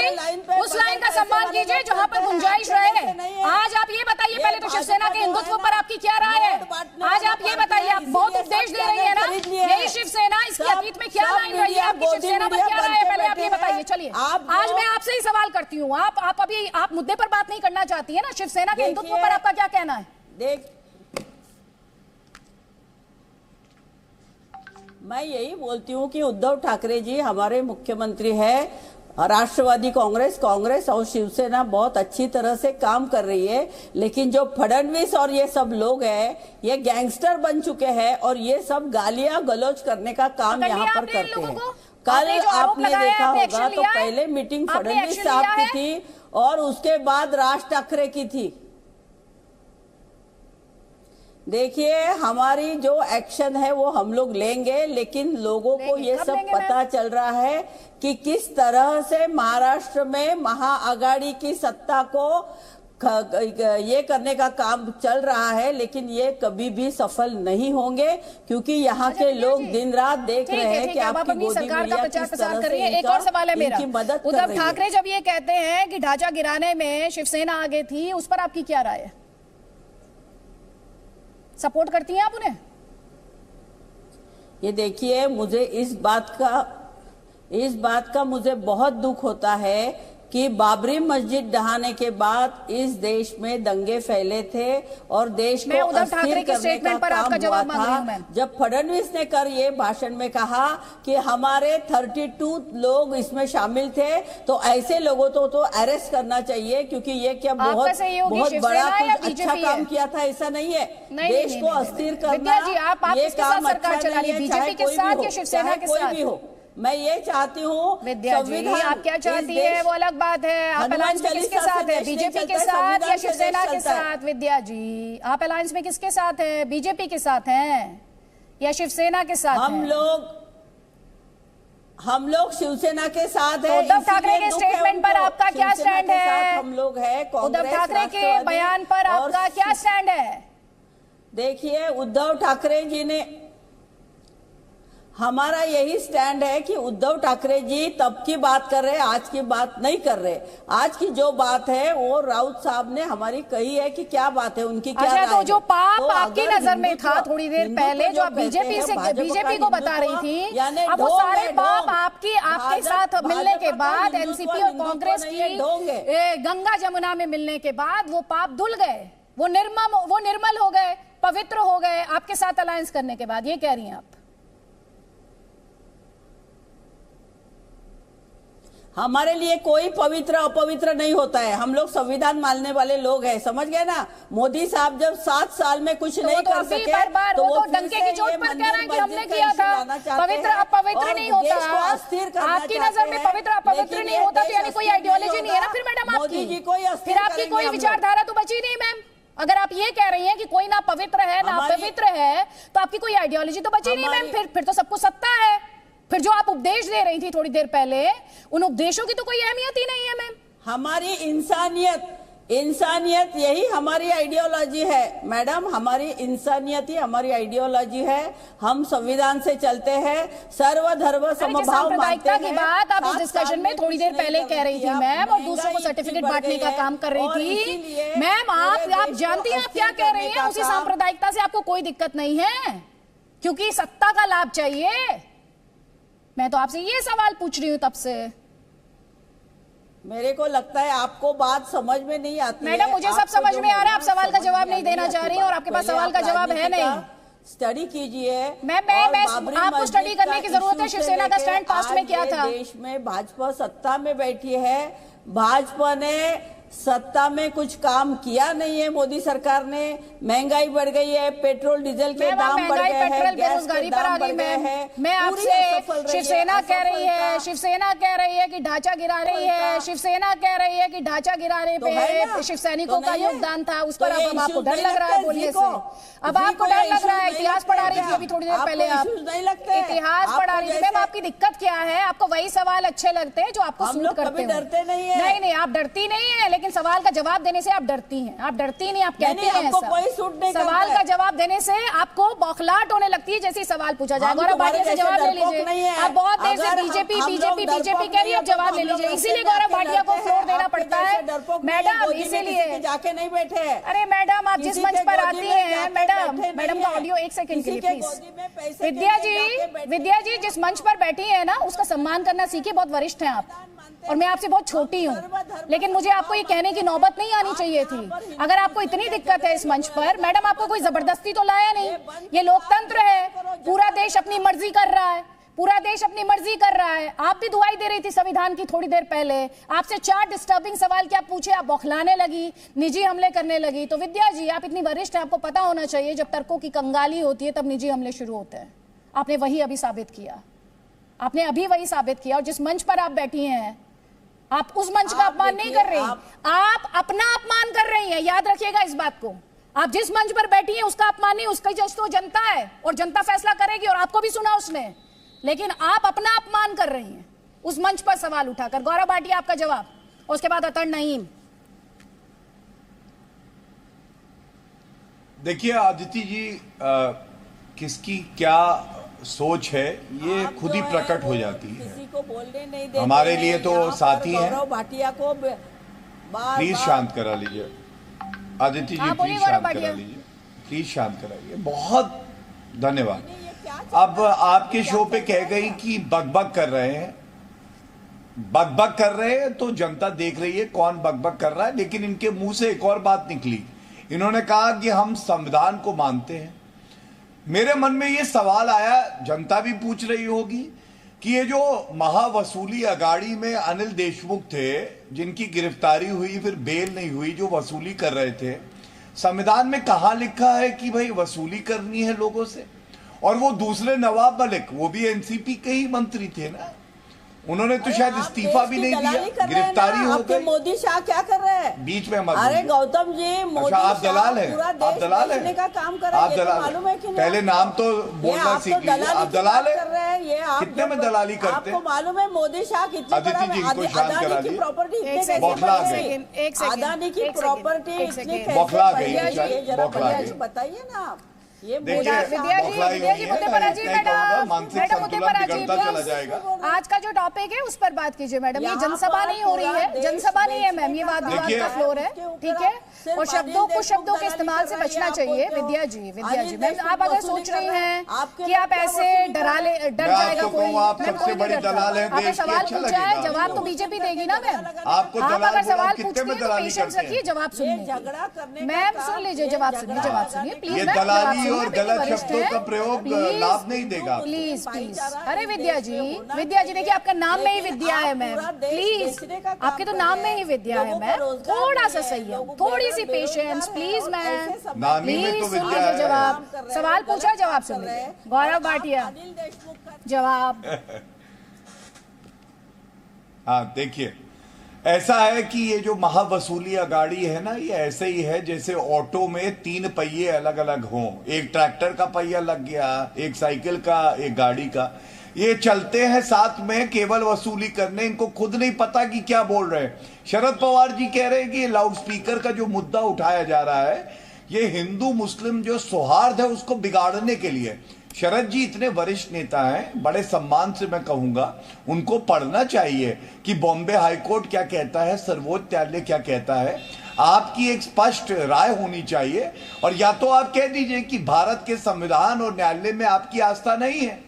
Speaker 1: उस लाइन का सम्मान कीजिए जहाँ पर गुंजाइश रहे। आज आप ये बताइए पहले तो शिवसेना के हिंदुत्व पर आपकी क्या राय है? आज आप ये बताइए, आप बहुत उपदेश दे रही है ना, यही शिवसेना, इसके अतीत में क्या लाइन रही है आपकी, शिवसेना पर क्या राय है, पहले आप ये बताइए। चलिए आज मैं आपसे ही सवाल करती हूँ, आप अभी आप मुद्दे पर बात नहीं करना चाहती है ना, शिवसेना के हिंदुत्व पर आपका क्या कहना है?
Speaker 13: देख, मैं यही बोलती हूँ कि उद्धव ठाकरे जी हमारे मुख्यमंत्री है, राष्ट्रवादी कांग्रेस और शिवसेना बहुत अच्छी तरह से काम कर रही है, लेकिन जो फडणवीस और ये सब लोग हैं, ये गैंगस्टर बन चुके हैं और ये सब गालियां गलौज करने का काम यहाँ पर करते हैं। कल आपने देखा होगा तो पहले मीटिंग फडणवीस साहब की थी और उसके बाद राज ठाकरे की थी। देखिए, हमारी जो एक्शन है वो हम लोग लेंगे, लेकिन लोगों को ये सब पता चल रहा है कि किस तरह से महाराष्ट्र में महाआघाड़ी की सत्ता को ये करने का काम चल रहा है, लेकिन ये कभी भी सफल नहीं होंगे, क्योंकि यहाँ के लोग दिन रात देख रहे हैं कि आपकी गोदी मीडिया किस तरह से
Speaker 1: एक और सवाल है मेरा,
Speaker 13: मदद
Speaker 1: उद्धव ठाकरे जब ये कहते हैं कि ढांचा गिराने में शिवसेना आगे थी, उस पर आपकी क्या राय है? सपोर्ट करती हैं आप उन्हें?
Speaker 13: ये देखिए, मुझे इस बात का मुझे बहुत दुख होता है कि बाबरी मस्जिद ढहाने के बाद इस देश में दंगे फैले थे और देश को अस्थिर करने का काम हुआ था। जब फडणवीस ने कर ये भाषण में कहा कि हमारे 32 लोग इसमें शामिल थे, तो ऐसे लोगों तो अरेस्ट करना चाहिए, क्योंकि ये क्या बहुत बड़ा अच्छा काम किया था, ऐसा नहीं है। देश को अस्थिर करना ये काम अच्छा नहीं है, चाहे कोई भी हो। मैं ये चाहती हूँ,
Speaker 1: विद्या जी आप क्या चाहती है वो अलग बात है। आप अलायंस में किसके साथ है, बीजेपी के साथ या शिवसेना के साथ? विद्या जी आप अलायंस में किसके साथ है, बीजेपी के साथ हैं या शिवसेना के साथ?
Speaker 13: हम लोग शिवसेना के साथ है।
Speaker 1: उद्धव ठाकरे के स्टेटमेंट पर आपका क्या स्टैंड है?
Speaker 13: हम लोग है
Speaker 1: उद्धव ठाकरे के बयान पर आपका क्या क्या स्टैंड है?
Speaker 13: देखिए, उद्धव ठाकरे जी ने, हमारा यही स्टैंड है कि उद्धव ठाकरे जी तब की बात कर रहे हैं, आज की बात नहीं कर रहे। आज की जो बात है वो राउत साहब ने हमारी कही है कि क्या बात है, उनकी क्या राय है।
Speaker 1: तो जो पाप तो आपकी नजर में था थोड़ी देर पहले, जो आप बीजेपी को बता रही थी, अब वो सारे पाप आपके साथ मिलने के बाद, एनसीपी और कांग्रेस की गंगा जमुना में मिलने के बाद वो पाप धुल गए, वो निर्मल हो गए, पवित्र हो गए आपके साथ अलायंस करने के बाद। ये कह रही हैं आप?
Speaker 13: हमारे लिए कोई पवित्र अपवित्र नहीं होता है, हम लोग संविधान मानने वाले लोग हैं, समझ गए ना। मोदी साहब जब 7 साल में कुछ नहीं कर सके
Speaker 1: तो वो डंके की चोट पर कह रहे हैं कि हमने किया था। पवित्र अपवित्र नहीं होता, आपकी नजर में पवित्र अपवित्र नहीं होता तो यानी कोई आइडियोलॉजी नहीं है ना फिर मैडम आपकी, फिर आपकी कोई विचारधारा तो बची नहीं मैम। अगर आप ये कह रही हैं कि कोई ना पवित्र है ना अपवित्र है तो आपकी कोई आइडियोलॉजी तो बची नहीं मैम, फिर तो सबको सत्ता है। फिर जो आप उपदेश दे रही थी थोड़ी देर पहले, उन उपदेशों की तो कोई अहमियत ही नहीं है मैम।
Speaker 13: हमारी इंसानियत यही हमारी आइडियोलॉजी है मैडम, हमारी इंसानियत ही हमारी आइडियोलॉजी है। हम संविधान से चलते हैं, सर्वधर्म समभाव मानते हैं।
Speaker 1: की बात आप इस डिस्कशन में थोड़ी देर पहले कह रही थी मैम, और दूसरों को सर्टिफिकेट बांटने का काम कर रही थी मैम। आप जानती हैं आप क्या कह रही हैं? उसी सांप्रदायिकता से आपको कोई दिक्कत नहीं है क्योंकि सत्ता का लाभ चाहिए। मैं तो आपसे ये सवाल पूछ रही हूं तब से।
Speaker 13: मेरे को लगता है आपको बात समझ में नहीं आती
Speaker 1: मैडम, मुझे सब समझ में आ रहा है, आप सवाल का जवाब नहीं देना चाह रही हैं और आपके पास सवाल का जवाब है नहीं।
Speaker 13: स्टडी कीजिए
Speaker 1: मैम, आपको स्टडी करने की जरूरत है। शिवसेना का स्टैंड पास्ट में क्या था?
Speaker 13: देश में भाजपा सत्ता में बैठी है, भाजपा ने सत्ता में कुछ काम किया नहीं है। मोदी सरकार ने, महंगाई बढ़ गई है, पेट्रोल डीजल के दाम बढ़ गए हैं,
Speaker 1: बेरोजगारी पर आ गई है। मैं आपसे, शिवसेना कह रही है कि ढांचा गिरा रही है, शिवसेना कह रही है कि ढांचा गिराने पे शिव सैनिकों का योगदान था, उस पर अब आपको डर लग रहा है बोलने से। अब आपको डर लग रहा है। इतिहास पढ़ा रही थी अभी थोड़ी देर पहले, आप इतिहास पढ़ा रही थी मैम। आपकी दिक्कत क्या है? आपको वही सवाल अच्छे लगते हैं जो आपको सूट करते हैं।
Speaker 13: डरते नहीं है।
Speaker 1: नहीं, आप डरती नहीं है, लेकिन सवाल का जवाब देने से आप डरती हैं। आप डरती नहीं, आप कहती हैं ऐसा। सवाल का जवाब देने से आपको बौखलाहट होने लगती है जैसे सवाल पूछा जाए। गौरव भाटिया से जवाब ले लीजिए। आप बहुत देर से बीजेपी कह रही है, अब जवाब ले लीजिए। इसीलिए गौरव भाटिया को फ्लोर देना पड़ता है मैडम, इसीलिए
Speaker 13: जाके नहीं बैठे।
Speaker 1: अरे मैडम, आप जिस मंच पर आती हैं मैडम का ऑडियो 1 सेकंड के लिए प्लीज। विद्या जी जिस मंच पर बैठी है ना, उसका सम्मान करना सीखिए। बहुत वरिष्ठ हैं आप और मैं आपसे बहुत छोटी हूँ, लेकिन मुझे आपको ये कहने की नौबत नहीं आनी चाहिए थी। अगर आपको इतनी दिक्कत है इस मंच पर, मैडम आपको कोई जबरदस्ती तो लाया नहीं। ये लोकतंत्र है, पूरा देश अपनी मर्जी कर रहा है, पूरा देश अपनी मर्जी कर रहा है। आप भी दुहाई दे रही थी संविधान की थोड़ी देर पहले। आपसे 4 डिस्टर्बिंग सवाल क्या पूछे, आप बौखलाने लगी, निजी हमले करने लगी। तो विद्या जी, आप इतनी वरिष्ठ हैं, आपको पता होना चाहिए जब तर्कों की कंगाली होती है तब निजी हमले शुरू होते हैं। आपने वही अभी साबित किया, आपने अभी वही साबित किया। और जिस मंच पर आप बैठी हैं, आप उस मंच का अपमान नहीं कर रही, आप अपना अपमान कर रही हैं। याद रखिएगा इस बात को। आप जिस मंच पर बैठी हैं उसका अपमान नहीं, उसका जज तो जनता है और जनता फैसला करेगी। और आपको भी सुना उसने, लेकिन आप अपना अपमान कर रही हैं उस मंच पर सवाल उठाकर। गौरव भाटिया आपका जवाब, और उसके बाद अतर नईम।
Speaker 7: देखिए आदित्य जी, किसकी क्या सोच है ये खुद ही प्रकट हो जाती है।
Speaker 13: किसी को बोलने नहीं देते।
Speaker 7: हमारे लिए तो साथी हैं।
Speaker 13: गौरव भाटिया को
Speaker 7: प्लीज शांत करा लीजिए आदित्य जी, प्लीज शांत करा लीजिए, प्लीज शांत कराइए। बहुत धन्यवाद। अब आपके शो पे कह गई कि बकबक कर रहे हैं, बकबक कर रहे हैं तो जनता देख रही है कौन बकबक कर रहा है। लेकिन इनके मुंह से एक और बात निकली, इन्होंने कहा कि हम संविधान को मानते हैं। मेरे मन में ये सवाल आया, जनता भी पूछ रही होगी, कि ये जो महावसूली अगाड़ी में अनिल देशमुख थे, जिनकी गिरफ्तारी हुई फिर बेल नहीं हुई, जो वसूली कर रहे थे, संविधान में कहां लिखा है कि भाई वसूली करनी है लोगों से? और वो दूसरे नवाब मलिक, वो भी एनसीपी के ही मंत्री थे ना, उन्होंने तो शायद इस्तीफा भी नहीं दिया, गिरफ्तारी हो गई।
Speaker 13: मोदी शाह क्या कर रहे हैं
Speaker 7: बीच में?
Speaker 13: अरे गौतम जी, मोदी
Speaker 7: आप दलाल हैं,
Speaker 13: आप दलाल हैं का काम कर रहे हैं, ये तो मालूम है कि नहीं?
Speaker 7: पहले नाम तो बोलना सीख लीजिए। आप दलाल हैं,
Speaker 13: ये
Speaker 7: कितने में दलाली करते हैं?
Speaker 13: आपको मालूम है मोदी शाह कितनी
Speaker 7: अदिति जी को शांत करा दी,
Speaker 13: प्रॉपर्टी
Speaker 7: बौखला गई,
Speaker 13: अदानी की प्रॉपर्टी
Speaker 7: बौखला गई, बौखला गई।
Speaker 13: बताइए ना आप। ये
Speaker 1: विद्या जी मुद्दे पर आ जाइए मैडम, मुद्दे पर आ जाइए। आज का जो टॉपिक है उस पर बात कीजिए मैडम। ये जनसभा नहीं हो रही है, जनसभा नहीं है मैम, ये वाद विवाद का फ्लोर है, ठीक है? और शब्दों के इस्तेमाल से बचना चाहिए। विद्या जी मैम, आप अगर सोच रही हैं कि आप ऐसे डर जाएगा कोई, मैं कोई नहीं डरता। आपने सवाल पूछा है, जवाब तो बीजेपी देगी ना मैम। आप अगर सवाल पूछती हैं तो पेशेंस रखिए, जवाब सुनिए मैम, सुन लीजिए, जवाब सुनिए प्लीज।
Speaker 7: और गलत शब्दों का प्रयोग लाभ नहीं देगा
Speaker 1: प्लीज। अरे विद्या जी देखिए, आपका नाम में ही विद्या है मैम, प्लीज, आपके तो नाम में ही विद्या है मैम। थोड़ा सा संयम, थोड़ी सी पेशेंस प्लीज मैम, प्लीज सुन लीजिए जवाब। सवाल पूछा, जवाब सुन लीजिए। गौरव भाटिया जवाब।
Speaker 7: हाँ देखिए, ऐसा है कि ये जो महावसूली गाड़ी है ना, ये ऐसे ही है जैसे ऑटो में 3 पहिए अलग अलग हों। एक ट्रैक्टर का पहिया लग गया, एक साइकिल का, एक गाड़ी का, ये चलते हैं साथ में केवल वसूली करने। इनको खुद नहीं पता कि क्या बोल रहे हैं। शरद पवार जी कह रहे हैं कि लाउड स्पीकर का जो मुद्दा उठाया जा रहा है, ये हिंदू मुस्लिम जो सौहार्द है उसको बिगाड़ने के लिए। शरद जी इतने वरिष्ठ नेता हैं, बड़े सम्मान से मैं कहूंगा, उनको पढ़ना चाहिए कि बॉम्बे हाईकोर्ट क्या कहता है, सर्वोच्च न्यायालय क्या कहता है। आपकी एक स्पष्ट राय होनी चाहिए। और या तो आप कह दीजिए कि भारत के संविधान और न्यायालय में आपकी आस्था नहीं है,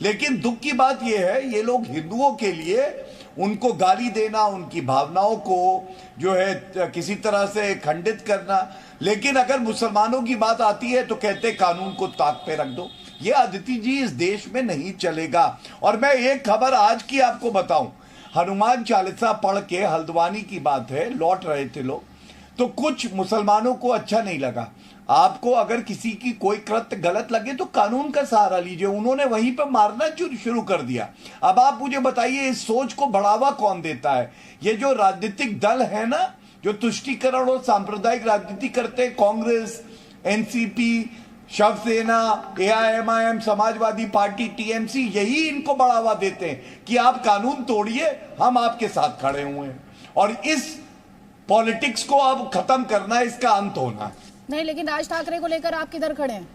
Speaker 7: लेकिन दुख की बात यह है, ये लोग हिंदुओं के लिए उनको गाली देना, उनकी भावनाओं को जो है किसी तरह से खंडित करना, लेकिन अगर मुसलमानों की बात आती है तो कहते कानून को ताक पे रख दो। ये अदिति जी इस देश में नहीं चलेगा। और मैं एक खबर आज की आपको बताऊं, हनुमान चालीसा पढ़ के, हल्द्वानी की बात है, लौट रहे थे लोग, तो कुछ मुसलमानों को अच्छा नहीं लगा। आपको अगर किसी की कोई कृत्य गलत लगे तो कानून का सहारा लीजिए। उन्होंने वहीं पर मारना शुरू कर दिया। अब आप मुझे बताइए, इस सोच को बढ़ावा कौन देता है? ये जो राजनीतिक दल है ना, जो तुष्टीकरण और सांप्रदायिक राजनीति करते हैं, Congress, NCP, Shiv Sena, AIMIM, Samajwadi Party, TMC, यही इनको बढ़ावा देते हैं कि आप कानून तोड़िए, हम आपके साथ खड़े हुए हैं। और इस पॉलिटिक्स को अब खत्म करना है, इसका अंत होना है।
Speaker 1: नहीं, लेकिन राज ठाकरे को लेकर आप किधर खड़े हैं?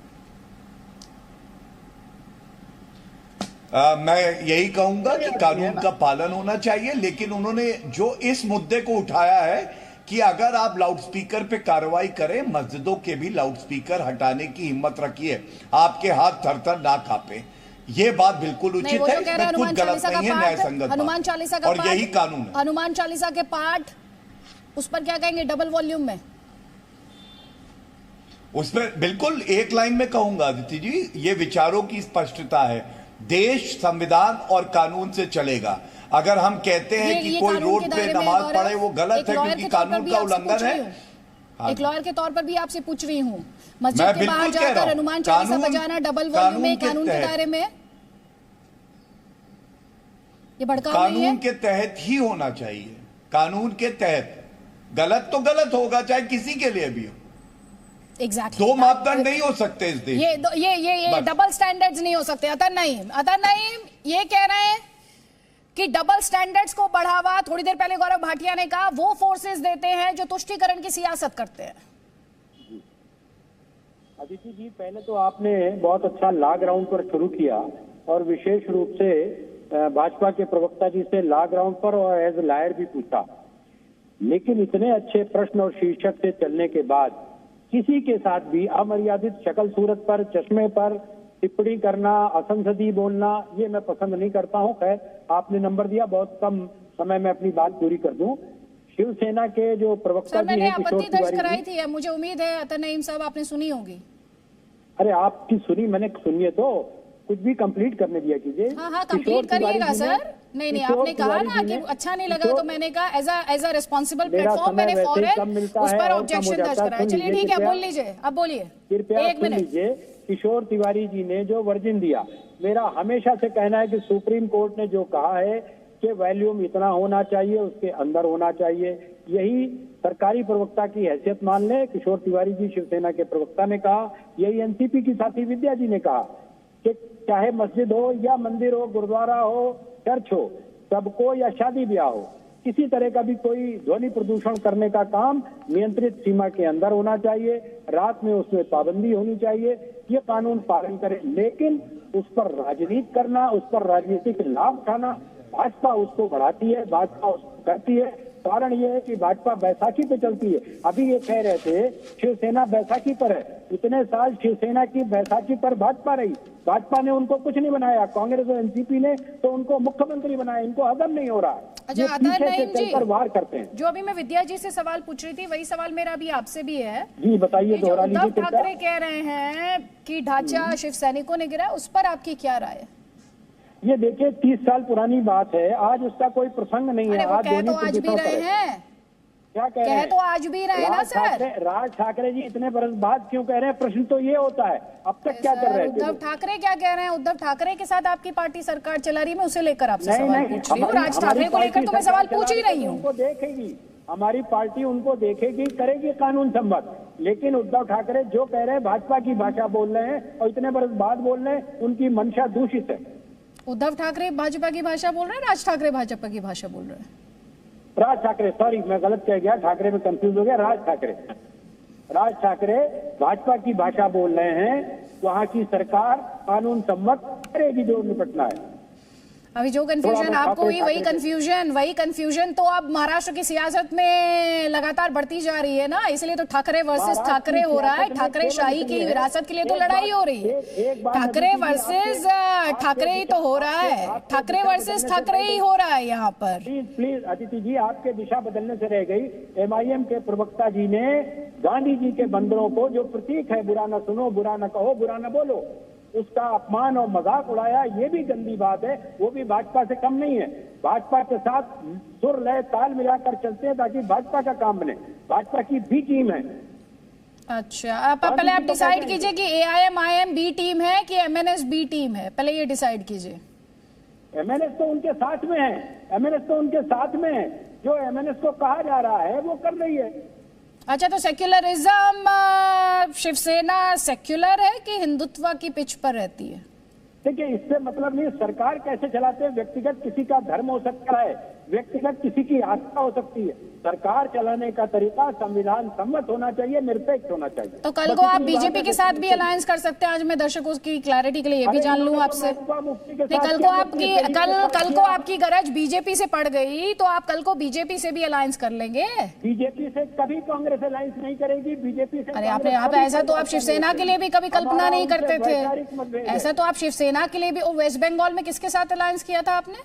Speaker 7: मैं यही कहूंगा कि कानून का पालन होना चाहिए, लेकिन उन्होंने जो इस मुद्दे को उठाया है कि अगर आप लाउडस्पीकर पे कार्रवाई करें, मस्जिदों के भी लाउडस्पीकर हटाने की हिम्मत रखिए, आपके हाथ थर-थर ना कांपे। ये बात बिल्कुल उचित है, इसमें कुछ गलत नहीं है, न्याय संगत
Speaker 1: हनुमान चालीसा का
Speaker 7: और यही कानून है।
Speaker 1: हनुमान चालीसा के पाठ, उस पर क्या कहेंगे? डबल वॉल्यूम में
Speaker 7: उस पर बिल्कुल एक लाइन में कहूंगा अदिति जी, ये विचारों की स्पष्टता है। देश संविधान और कानून से चलेगा। अगर हम कहते हैं कि कोई रोड पे नमाज पढ़े, वो गलत है क्योंकि कानून का उल्लंघन है।
Speaker 1: एक लॉयर के तौर पर भी आपसे पूछ रही हूँ, मस्जिद के बाहर जाकर हनुमान चालीसा बजाना डबल वॉल्यूम में कानून के दायरे में? ये भड़काऊ नहीं है?
Speaker 7: कानून के तहत ही होना चाहिए, कानून के तहत। गलत तो गलत होगा, चाहे किसी के लिए भी हो।
Speaker 1: Exactly.
Speaker 7: दो मापदंड नहीं हो सकते इस देश।
Speaker 1: ये डबल स्टैंडर्ड्स नहीं हो सकते। अतर नईम ये कह रहे हैं कि डबल स्टैंडर्ड्स को बढ़ावा, थोड़ी देर पहले गौरव भाटिया ने कहा, वो फोर्सेस देते हैं जो तुष्टीकरण की सियासत करते हैं।
Speaker 11: अदिति जी, पहले तो आपने बहुत अच्छा लॉ ग्राउंड पर शुरू किया और विशेष रूप से भाजपा के प्रवक्ता जी से लॉ ग्राउंड पर और एज लॉयर भी पूछा, लेकिन इतने अच्छे प्रश्न और शीर्षक से चलने के बाद किसी के साथ भी अमर्यादित शक्ल सूरत पर, चश्मे पर टिप्पणी करना, असंसदीय बोलना, ये मैं पसंद नहीं करता हूं। खैर, आपने नंबर दिया, बहुत कम समय में अपनी बात पूरी कर दूं। शिवसेना के जो प्रवक्ता जी हैं,
Speaker 1: आपत्ति दर्ज कराई थी, मुझे उम्मीद है अतर नईम साहब आपने सुनी होगी।
Speaker 11: अरे आपकी सुनी मैंने, सुनिए तो कुछ भी कंप्लीट करने दिया कीजिए।
Speaker 1: हाँ, कंप्लीट करिएगा सर। नहीं, आपने कहा ना कि अच्छा नहीं लगा, तो मैंने कहा एज अ रिस्पॉन्सिबल प्लेटफॉर्म मैंने फॉरन उस पर ऑब्जेक्शन दर्ज कराया। चलिए ठीक है, बोल लीजिए, अब बोलिए,
Speaker 11: कृपया
Speaker 1: एक मिनट।
Speaker 11: किशोर तिवारी जी ने जो वर्जिन दिया, मेरा हमेशा से कहना है कि सुप्रीम कोर्ट ने जो कहा है कि वॉल्यूम इतना होना चाहिए, उसके अंदर होना चाहिए। यही सरकारी प्रवक्ता की हैसियत मान ले। किशोर तिवारी जी शिवसेना के प्रवक्ता ने कहा, यही एनसीपी की साथी विद्या जी ने कहा कि चाहे मस्जिद हो या मंदिर हो, गुरुद्वारा हो, चर्च हो, सबको या शादी ब्याह हो, किसी तरह का भी कोई ध्वनि प्रदूषण करने का काम नियंत्रित सीमा के अंदर होना चाहिए। रात में उसमें पाबंदी होनी चाहिए, ये कानून पालन करें। लेकिन उस पर राजनीति करना, उस पर राजनीतिक लाभ उठाना, भाजपा उसको बढ़ाती है, भाजपा उसको करती है। कारण ये है कि भाजपा बैसाखी पे चलती है। अभी ये कह रहे थे शिवसेना बैसाखी पर है। इतने साल शिवसेना की बैसाखी पर भाजपा रही, भाजपा ने उनको कुछ नहीं बनाया। कांग्रेस और एनसीपी ने तो उनको मुख्यमंत्री बनाया। इनको हजम नहीं हो रहा है।
Speaker 1: अच्छा, अतः नईम जी,
Speaker 11: वार करते हैं।
Speaker 1: जो अभी मैं विद्या जी से सवाल पूछ रही थी, वही सवाल मेरा अभी आपसे भी है।
Speaker 11: जी बताइए, दोहरा लीजिए।
Speaker 1: उद्धव ठाकरे कह रहे हैं कि ढांचा शिव सैनिकों ने गिरा, उस पर आपकी क्या राय है?
Speaker 11: ये देखिए 30 साल पुरानी बात है, आज उसका कोई प्रसंग नहीं है।
Speaker 1: आज तो आज भी रहे हैं,
Speaker 11: क्या कह रहे हैं?
Speaker 1: तो आज भी रहे ना सर।
Speaker 11: राज ठाकरे जी इतने बरस बाद क्यों कह रहे हैं? प्रश्न तो ये होता है, अब तक क्या कर रहे थे?
Speaker 1: उद्धव ठाकरे क्या कह रहे हैं? उद्धव ठाकरे के साथ आपकी पार्टी सरकार चला रही है, मैं उसे लेकर आपसे सवाल पूछ रही हूँ। राज ठाकरे को लेकर तो मैं सवाल पूछ ही रही हूँ।
Speaker 11: उनको देखेगी, हमारी पार्टी उनको देखेगी, करेगी कानून सम्मत। लेकिन उद्धव ठाकरे जो कह रहे हैं भाजपा की भाषा बोल रहे हैं और इतने बरस बाद बोल रहे हैं, उनकी मंशा दूषित है।
Speaker 1: उद्धव ठाकरे भाजपा की भाषा बोल रहे हैं, राज ठाकरे भाजपा की भाषा बोल रहे हैं?
Speaker 11: राज ठाकरे, सॉरी मैं गलत कह गया, ठाकरे में कंफ्यूज हो गया। राज ठाकरे भाजपा की भाषा बोल रहे हैं। वहां की सरकार कानून सम्मत करेगी जो निपटना है।
Speaker 1: अभी जो कंफ्यूजन आपको हुई, वही कंफ्यूजन तो अब महाराष्ट्र की सियासत में लगातार बढ़ती जा रही है ना। इसलिए तो ठाकरे वर्सेस ठाकरे हो रहा है। ठाकरे शाही की विरासत के लिए तो लड़ाई हो रही है। ठाकरे वर्सेस ठाकरे ही तो हो रहा है। ठाकरे वर्सेस ठाकरे ही हो रहा है यहाँ पर।
Speaker 11: प्लीज अदिति जी, आपके दिशा बदलने से रह गई। एमआईएम के प्रवक्ता जी ने गांधी जी के बंदरों को, जो प्रतीक है बुरा न सुनो, बुरा न कहो, बुरा न बोलो, उसका अपमान और मजाक उड़ाया। ये भी गंदी बात है। वो भी भाजपा से कम नहीं है। भाजपा के साथ सुर लय ताल मिलाकर चलते हैं ताकि भाजपा का काम बने। भाजपा की बी टीम है।
Speaker 1: अच्छा, पहले आप डिसाइड कीजिए कि एआईएम बी टीम है कि एमएनएस बी टीम है, पहले ये डिसाइड कीजिए।
Speaker 11: एमएनएस तो उनके साथ में है, एमएनएस तो उनके साथ में है। जो एमएनएस को कहा जा रहा है वो कर रही है।
Speaker 1: अच्छा, तो सेक्युलरिज्म, शिवसेना सेक्युलर है कि हिंदुत्व की पिच पर रहती है?
Speaker 11: देखिए, इससे मतलब नहीं सरकार कैसे चलाते हैं। व्यक्तिगत किसी का धर्म हो सकता है, व्यक्तिगत किसी की आस्था हो सकती है। सरकार चलाने का तरीका संविधान सम्मत होना चाहिए, निरपेक्ष होना चाहिए।
Speaker 1: तो कल को आप बीजेपी के साथ भी अलायंस कर सकते हैं। आज मैं दर्शकों की क्लैरिटी के लिए ये भी जान लूं आपसे। कल को आपकी गरज बीजेपी से पड़ गई तो आप कल को बीजेपी से भी अलायंस कर लेंगे?
Speaker 11: बीजेपी से कभी कांग्रेस अलायंस नहीं करेगी। बीजेपी से,
Speaker 1: अरे आपने आप ऐसा तो आप शिवसेना के लिए भी कभी कल्पना नहीं करते थे। ऐसा तो आप शिवसेना के लिए भी। वेस्ट बंगाल में किसके साथ अलायंस किया था आपने?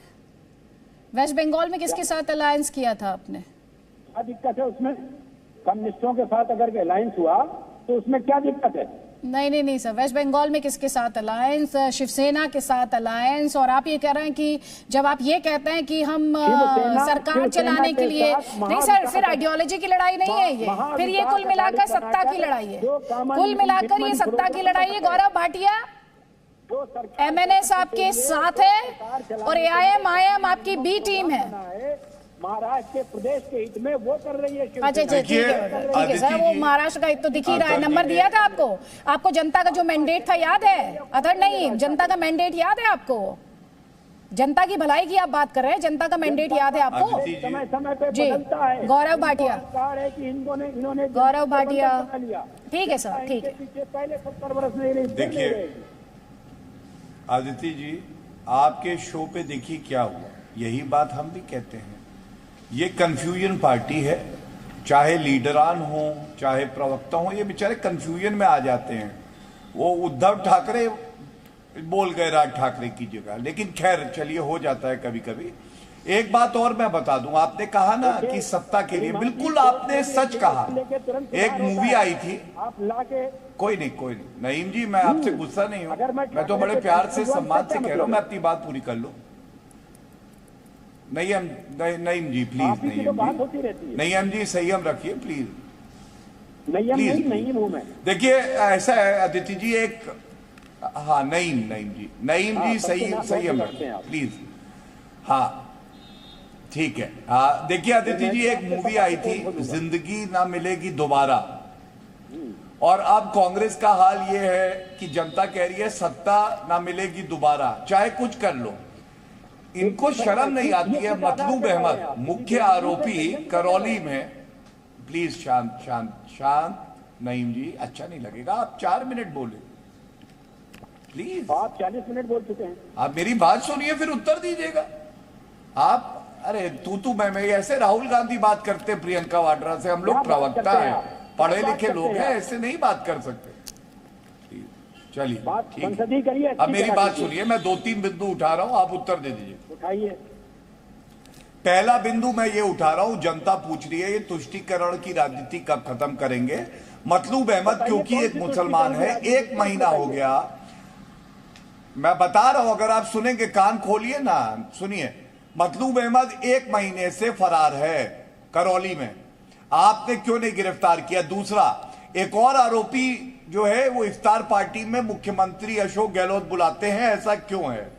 Speaker 1: वेस्ट बंगाल में किसके साथ अलायंस किया था आपने?
Speaker 11: क्या दिक्कत है उसमें? कम्युनिस्टों के साथ अगर अलायंस हुआ तो उसमें क्या दिक्कत है?
Speaker 1: नहीं सर, वेस्ट बंगाल में किसके साथ अलायंस? शिवसेना के साथ अलायंस। और आप ये कह रहे हैं कि जब आप ये कहते हैं कि हम सरकार चलाने के लिए नहीं सर, फिर आइडियोलॉजी की लड़ाई नहीं है ये, फिर ये कुल मिलाकर सत्ता की लड़ाई है। कुल मिलाकर ये सत्ता की लड़ाई है। गौरव भाटिया, एमएनएस आपके साथ है और एआईएम आपकी बी टीम है।
Speaker 11: महाराष्ट्र के प्रदेश के हित में वो कर रही है।
Speaker 1: अच्छा, ठीक है सर, वो महाराष्ट्र का हित तो दिख ही रहा है। नंबर दिया था आपको जनता का जो मैंडेट था याद है? अदर नहीं, जनता का मैंडेट याद है आपको? जनता की भलाई की आप बात कर रहे हैं, जनता का मैंडेट याद है आपको?
Speaker 11: समय समय पे
Speaker 1: जी,
Speaker 11: बदलता है।
Speaker 1: गौरव भाटिया,
Speaker 11: इन्होंने
Speaker 1: गौरव भाटिया, ठीक है सर, ठीक है।
Speaker 11: पहले 70 वर्ष नहीं।
Speaker 7: देखिए आदित्य जी, आपके शो पे देखिए क्या हुआ। यही बात हम भी कहते हैं। ये कंफ्यूजन पार्टी है। चाहे लीडरान हो, चाहे प्रवक्ता हो, ये बेचारे कंफ्यूजन में आ जाते हैं। वो उद्धव ठाकरे बोल गए राज ठाकरे की जगह, लेकिन खैर चलिए, हो जाता है कभी कभी। एक बात और मैं बता दूं, आपने कहा ना कि सत्ता के लिए, बिल्कुल आपने सच कहा। एक मूवी आई थी, कोई नहीं नईम जी, मैं आपसे गुस्सा नहीं हूं, मैं तो बड़े प्यार से सम्मान से कह रहा हूं। मैं अपनी बात पूरी कर लूं। नईम जी प्लीज, नईम जी संयम रखिए प्लीज। देखिए ऐसा है अदिति जी, एक हाँ नईम जी संयम रखिए प्लीज। हाँ, ठीक है। देखिए आदित्य जी, एक मूवी आई थी जिंदगी ना मिलेगी दोबारा, और अब कांग्रेस का हाल ये है कि जनता कह रही है सत्ता ना मिलेगी दोबारा, चाहे कुछ कर लो। इनको शर्म नहीं आती है। मतलूब अहमद मुख्य आरोपी करौली में, प्लीज शांत शांत शांत, नईम जी अच्छा नहीं लगेगा, आप 4 मिनट बोले प्लीज।
Speaker 11: आप 40 मिनट बोल चुके हैं।
Speaker 7: आप मेरी बात सुनिए फिर उत्तर दीजिएगा। आप अरे तू मैं ऐसे राहुल गांधी बात करते हैं प्रियंका वाड्रा से, हम लोग प्रवक्ता हैं, पढ़े लिखे लोग हैं, ऐसे नहीं बात कर सकते। चलिए ठीक है, अब मेरी बात सुनिए, मैं 2-3 बिंदु उठा रहा हूं, आप उत्तर दे दीजिए।
Speaker 11: उठाइए।
Speaker 7: पहला बिंदु मैं ये उठा रहा हूं, जनता पूछ रही है ये तुष्टीकरण की राजनीति कब खत्म करेंगे। मतलूब अहमद क्योंकि एक मुसलमान है, 1 महीना हो गया, मैं बता रहा हूं, अगर आप सुनेंगे, कान खोलिए ना, सुनिए। मतलूब अहमद 1 महीने से फरार है करौली में, आपने क्यों नहीं गिरफ्तार किया? दूसरा, एक और आरोपी जो है वो इफ्तार पार्टी में मुख्यमंत्री अशोक गहलोत बुलाते हैं, ऐसा क्यों है?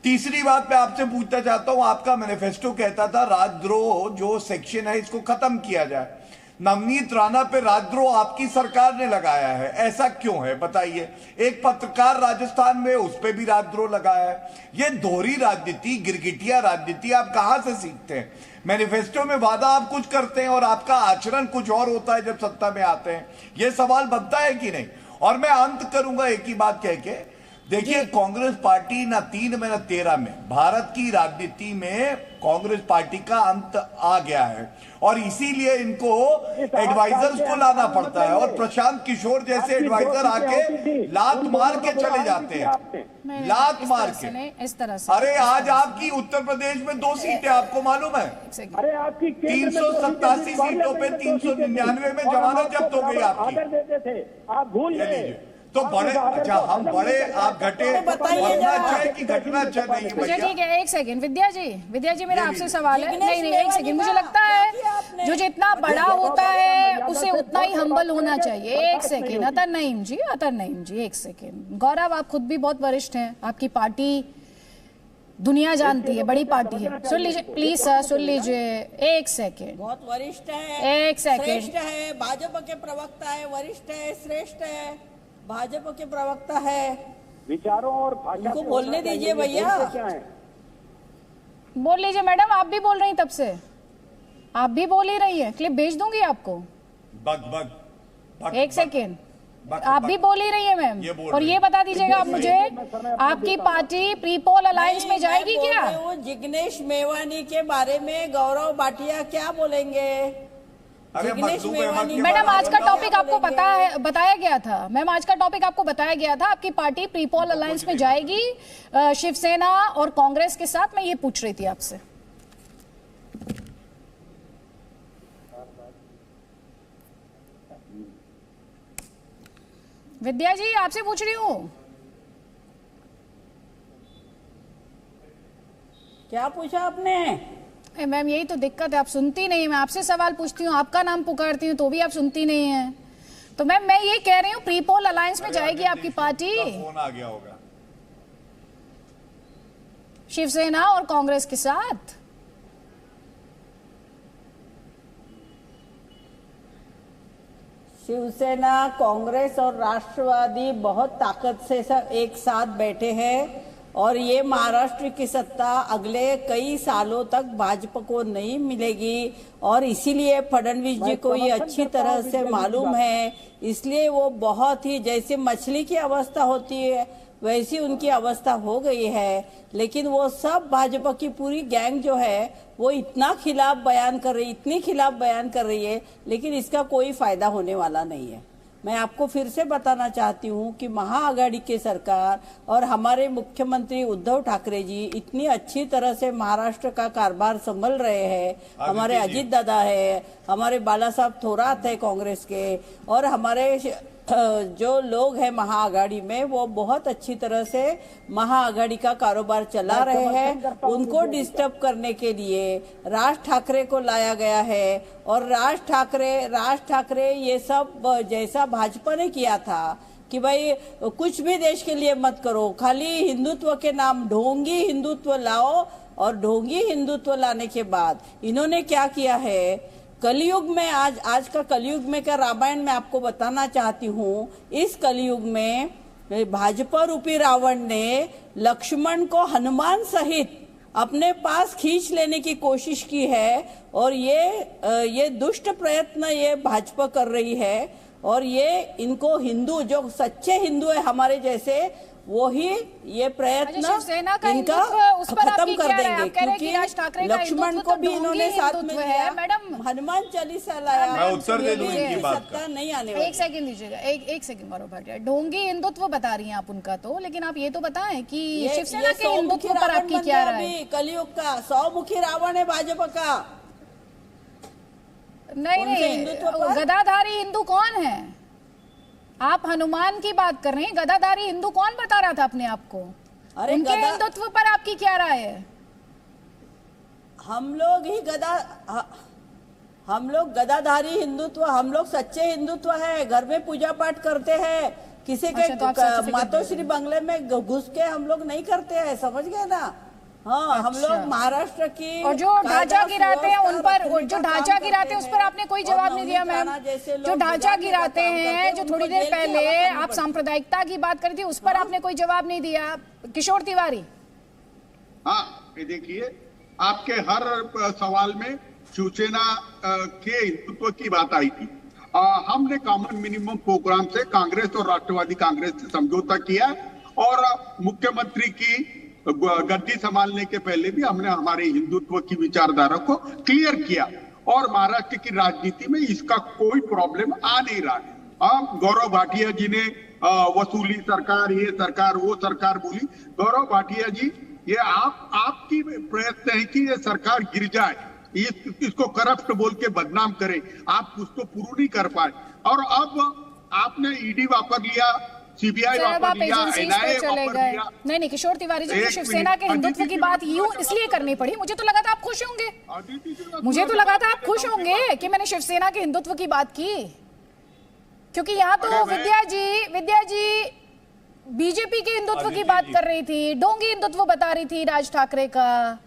Speaker 7: तीसरी बात मैं आपसे पूछना चाहता हूं, आपका मैनिफेस्टो कहता था राजद्रोह जो सेक्शन है इसको खत्म किया जाए। नवनीत राणा पे राजद्रोह आपकी सरकार ने लगाया है, ऐसा क्यों है बताइए? एक पत्रकार राजस्थान में, उस पे भी राजद्रोह लगाया है। ये दोहरी राजनीति, गिरगिटिया राजनीति आप कहां से सीखते हैं? मैनिफेस्टो में वादा आप कुछ करते हैं और आपका आचरण कुछ और होता है जब सत्ता में आते हैं। यह सवाल बनता है कि नहीं? और मैं अंत करूंगा एक ही बात कह के, देखिए कांग्रेस पार्टी ना 3 में ना 13 में, भारत की राजनीति में कांग्रेस पार्टी का अंत आ गया है, और इसीलिए इनको एडवाइजर्स को लाना पड़ता है, और प्रशांत किशोर जैसे एडवाइजर आके लात मार के चले जाते हैं, लात मार के
Speaker 1: इस तरह से।
Speaker 7: अरे आज आपकी उत्तर प्रदेश में 2 सीटें, आपको मालूम है?
Speaker 11: अरे आपकी
Speaker 7: 387 सीटों पे 399 में जमानत जब्त हो गई आपकी।
Speaker 11: देते थे आप, भूल गए।
Speaker 7: तो बड़े, अच्छा हम बड़े, आप घटे, बढ़ना अच्छा है कि घटना अच्छा नहीं है?
Speaker 1: मुझे ठीक है, 1 सेकंड। विद्या जी मेरा आपसे सवाल है। नहीं 1 सेकंड, मुझे लगता है जो जितना बड़ा होता है उसे उतना ही हम्बल होना चाहिए। 1 सेकंड, अतर नईम जी 1 सेकंड। गौरव, आप खुद भी बहुत वरिष्ठ हैं, आपकी पार्टी दुनिया जानती है, बड़ी पार्टी है, सुन लीजिए प्लीज सर, सुन लीजिए 1 सेकंड।
Speaker 13: बहुत वरिष्ठ है,
Speaker 1: 1 सेकंड,
Speaker 13: श्रेष्ठ है, भाजपा के प्रवक्ता है, वरिष्ठ है, श्रेष्ठ है, भाजपा के प्रवक्ता है,
Speaker 11: विचारों और भाषा
Speaker 13: को बोलने दीजिए भैया।
Speaker 1: बोल लीजिए मैडम, आप भी बोल रही हैं तब से, आप भी बोल ही रही है, क्लिप भेज दूंगी आपको।
Speaker 7: बग
Speaker 1: 1 सेकेंड, आप भी बोल ही रही है मैम, और ये बता दीजिएगा आप मुझे, आपकी पार्टी प्री पोल अलायंस में जाएगी क्या?
Speaker 13: वो जिग्नेश मेवानी के बारे में गौरव भाटिया क्या बोलेंगे?
Speaker 1: मैडम आज का टॉपिक आपको बताया गया था, मैम आज का टॉपिक आपको बताया गया था, आपकी पार्टी प्री पोल अलायंस में जाएगी शिवसेना और कांग्रेस के साथ, मैं ये पूछ रही थी आपसे। विद्या जी आपसे पूछ रही हूँ।
Speaker 13: क्या पूछा आपने?
Speaker 1: मैम यही तो दिक्कत है, आप सुनती नहीं है। मैं आपसे सवाल पूछती हूँ, आपका नाम पुकारती हूँ तो भी आप सुनती नहीं है। तो मैम मैं ये कह रही हूँ प्री पोल अलायंस में जाएगी आपकी पार्टी,
Speaker 7: फोन आ गया होगा,
Speaker 1: शिवसेना और कांग्रेस के साथ।
Speaker 13: शिवसेना, कांग्रेस और राष्ट्रवादी बहुत ताकत से सब एक साथ बैठे हैं, और ये महाराष्ट्र की सत्ता अगले कई सालों तक भाजपा को नहीं मिलेगी, और इसीलिए फडणवीस जी को ये अच्छी तरह से मालूम है। इसलिए वो बहुत ही, जैसे मछली की अवस्था होती है वैसी उनकी अवस्था हो गई है। लेकिन वो सब भाजपा की पूरी गैंग जो है वो इतना खिलाफ बयान कर रही, इतनी खिलाफ बयान कर रही है, लेकिन इसका कोई फायदा होने वाला नहीं है। मैं आपको फिर से बताना चाहती हूँ कि महाआघाड़ी की सरकार और हमारे मुख्यमंत्री उद्धव ठाकरे जी इतनी अच्छी तरह से महाराष्ट्र का कारभार संभल रहे हैं। हमारे अजीत दादा है, हमारे बाला साहब थोरात है कांग्रेस के, और हमारे जो लोग हैं महाआघाड़ी में वो बहुत अच्छी तरह से महाआघाड़ी का कारोबार चला रहे हैं। उनको डिस्टर्ब करने के लिए राज ठाकरे को लाया गया है, और राज ठाकरे ये सब जैसा भाजपा ने किया था कि भाई कुछ भी देश के लिए मत करो, खाली हिंदुत्व के नाम ढोंगी हिंदुत्व लाओ और ढोंगी हिंदुत्व लाने के बाद इन्होंने क्या किया है, कलयुग में आज का कलयुग में का रामायण मैं आपको बताना चाहती हूँ। इस कलयुग में भाजपा रूपी रावण ने लक्ष्मण को हनुमान सहित अपने पास खींच लेने की कोशिश की है और ये दुष्ट प्रयत्न ये भाजपा कर रही है और ये इनको हिंदू जो सच्चे हिंदू है हमारे जैसे वो ही ये प्रयत्न इनका खत्म कर देंगे, क्योंकि लक्ष्मण को भी इन्होंने साथ में लिया, मैडम हनुमान चालीसा लाया।
Speaker 7: मैं उत्तर दे दूं इनकी बात का।
Speaker 13: नहीं आने वाली।
Speaker 1: एक सेकंड दीजिएगा, एक सेकंड गौरव भाटिया, ढोंगी हिंदुत्व बता रही हैं आप उनका तो, लेकिन आप ये तो बताएं कि शिवसेना के हिंदुत्व पर आपकी क्या राय है?
Speaker 13: कलयुग का 100 मुखी रावण है भाजपा का।
Speaker 1: नहीं, गदाधारी हिंदू कौन है? आप हनुमान की बात कर रहे हैं, गदाधारी हिंदू कौन बता रहा था अपने आप को? अरे उनके हिंदुत्व पर आपकी क्या राय है?
Speaker 13: हम लोग गदाधारी हिंदुत्व, हम लोग सच्चे हिंदुत्व है, घर में पूजा पाठ करते हैं, किसी के मातोश्री बंगले में घुस के हम लोग नहीं करते हैं, समझ गए ना? हाँ, हम लोग महाराष्ट्र की
Speaker 1: और जो ढांचा गिराते हैं उन पर, जो ढांचा गिराते हैं उस पर आपने कोई जवाब नहीं दिया मैम। जो ढांचा गिराते हैं, जो थोड़ी देर पहले आप सांप्रदायिकता की बात करी थी, उस पर आपने कोई जवाब नहीं दिया। किशोर तिवारी,
Speaker 12: हाँ देखिए, आपके हर सवाल में शिवसेना के हिंदुत्व की बात आई थी। हमने कॉमन मिनिमम प्रोग्राम से कांग्रेस और राष्ट्रवादी कांग्रेस से समझौता किया और मुख्यमंत्री की गद्दी संभालने के पहले भी हमने हमारे हिंदुत्व की विचारधारा को क्लियर किया और महाराष्ट्र की राजनीति में इसका कोई प्रॉब्लम आ नहीं रहा है। गौरव भाटिया जी ने वसूली सरकार, ये सरकार, वो सरकार बोली। गौरव भाटिया जी, ये आपकी प्रयत्न है कि ये सरकार गिर जाए, इसको करप्ट बोल के बदनाम करे, आप उसको पूरा नहीं कर पाए और अब आपने ईडी वापर लिया, सीबीआई वापर लिया, एनआईए वापर लिया।
Speaker 1: नहीं, किशोर तिवारी जी, शिवसेना के हिंदुत्व की बात यूं इसलिए करनी पड़ी, मुझे तो लगा था आप खुश होंगे, मुझे तो लगा था आप खुश होंगे कि मैंने शिवसेना के हिंदुत्व की बात की, क्योंकि यहाँ तो विद्या जी बीजेपी के हिंदुत्व की बात कर रही थी, ढोंगी हिंदुत्व बता रही थी राज ठाकरे का।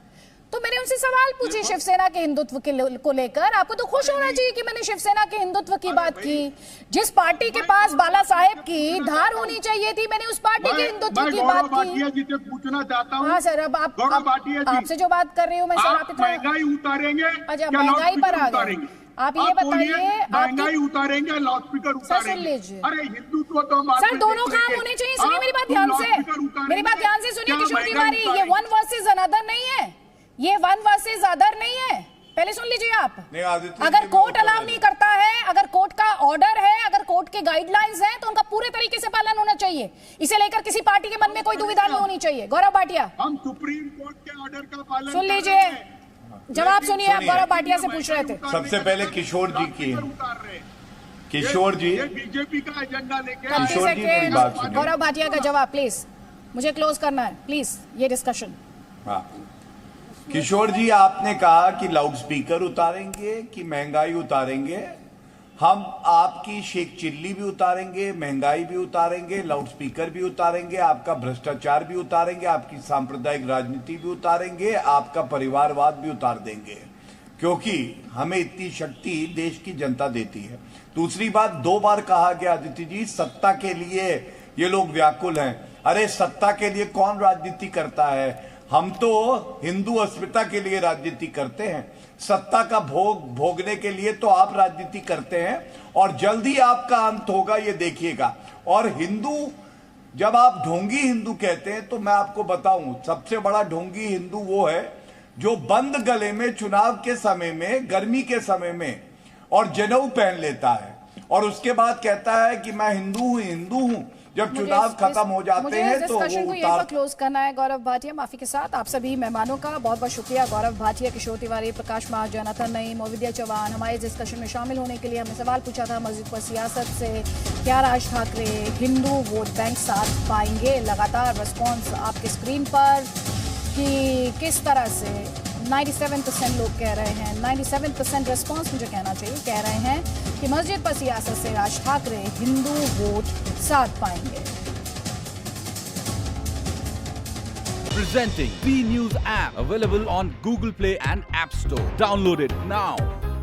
Speaker 1: तो मैंने उनसे सवाल पूछे शिवसेना के हिंदुत्व को लेकर। आपको तो खुश होना चाहिए कि मैंने शिवसेना के हिंदुत्व की बात की। जिस पार्टी के पास बाला साहेब की धार होनी चाहिए थी, मैंने उस पार्टी के हिंदुत्व की बात की।
Speaker 12: पूछना चाहता हूँ,
Speaker 1: हाँ सर, अब आपसे जो बात कर रही हूँ मैं सर, आप
Speaker 12: महंगाई उतारेंगे?
Speaker 1: अच्छा, महंगाई पर आ गए, आप ये बताइए।
Speaker 12: महंगाई उतारेंगे, लाउड स्पीकर उतारेंगे? अरे हिंदुत्व तो
Speaker 1: सर दोनों काम होने चाहिए। सुनिए मेरी बात ध्यान से, सुनिए किशोर तिवारी, ये वन वर्सेस अनदर नहीं है, ये वन वर्सेस अदर नहीं है, पहले सुन लीजिए आप। अगर कोर्ट अलाउ नहीं करता है, अगर कोर्ट का ऑर्डर है, अगर कोर्ट के गाइडलाइंस हैं, तो उनका पूरे तरीके से पालन होना चाहिए। इसे लेकर किसी पार्टी के मन में कोई दुविधा नहीं होनी चाहिए। गौरव भाटिया,
Speaker 12: हम सुप्रीम कोर्ट के ऑर्डर का पालन
Speaker 1: सुन लीजिए, जवाब सुनिए। आप गौरव भाटिया से पूछ रहे थे।
Speaker 7: सबसे पहले किशोर जी की, किशोर जी
Speaker 12: बीजेपी का एजेंडा लेके,
Speaker 7: किशोर जी मेरी बात सुनिए।
Speaker 1: गौरव भाटिया का जवाब प्लीज, मुझे क्लोज करना है प्लीज ये डिस्कशन।
Speaker 7: हाँ, किशोर जी, आपने कहा कि लाउड स्पीकर उतारेंगे कि महंगाई उतारेंगे। हम आपकी शेख चिल्ली भी उतारेंगे, महंगाई भी उतारेंगे, लाउड स्पीकर भी उतारेंगे, आपका भ्रष्टाचार भी उतारेंगे, आपकी सांप्रदायिक राजनीति भी उतारेंगे, आपका परिवारवाद भी उतार देंगे, क्योंकि हमें इतनी शक्ति देश की जनता देती है। दूसरी बात, 2 बार कहा गया आदित्य जी, सत्ता के लिए ये लोग व्याकुल हैं। अरे सत्ता के लिए कौन राजनीति करता है? हम तो हिंदू अस्मिता के लिए राजनीति करते हैं। सत्ता का भोगने के लिए तो आप राजनीति करते हैं और जल्दी आपका अंत होगा, ये देखिएगा। और हिंदू, जब आप ढोंगी हिंदू कहते हैं, तो मैं आपको बताऊं, सबसे बड़ा ढोंगी हिंदू वो है जो बंद गले में चुनाव के समय में, गर्मी के समय में और जनेऊ पहन लेता है और उसके बाद कहता है कि मैं हिंदू हूं। जब चुनाव खत्म हो जाते हैं तो
Speaker 1: डिस्कशन को यहीं पर क्लोज करना है। गौरव भाटिया, माफी के साथ आप सभी मेहमानों का बहुत बहुत शुक्रिया। गौरव भाटिया, किशोर तिवारी, प्रकाश महाजन, अतन नईम, विद्या चौहान हमारे डिस्कशन में शामिल होने के लिए। हमने सवाल पूछा था मस्जिद पर सियासत से, क्या राज ठाकरे हिंदू वोट बैंक साथ पाएंगे? लगातार रिस्पॉन्स आपके स्क्रीन पर कि किस तरह से 97% लोग कह रहे हैं, 97% रिस्पॉन्स मुझे कहना चाहिए, कह रहे हैं कि मस्जिद पर सियासत से राज ठाकरे हिंदू वोट साथ पाएंगे।
Speaker 14: Presenting B News app, available on Google Play and App Store. Download it now.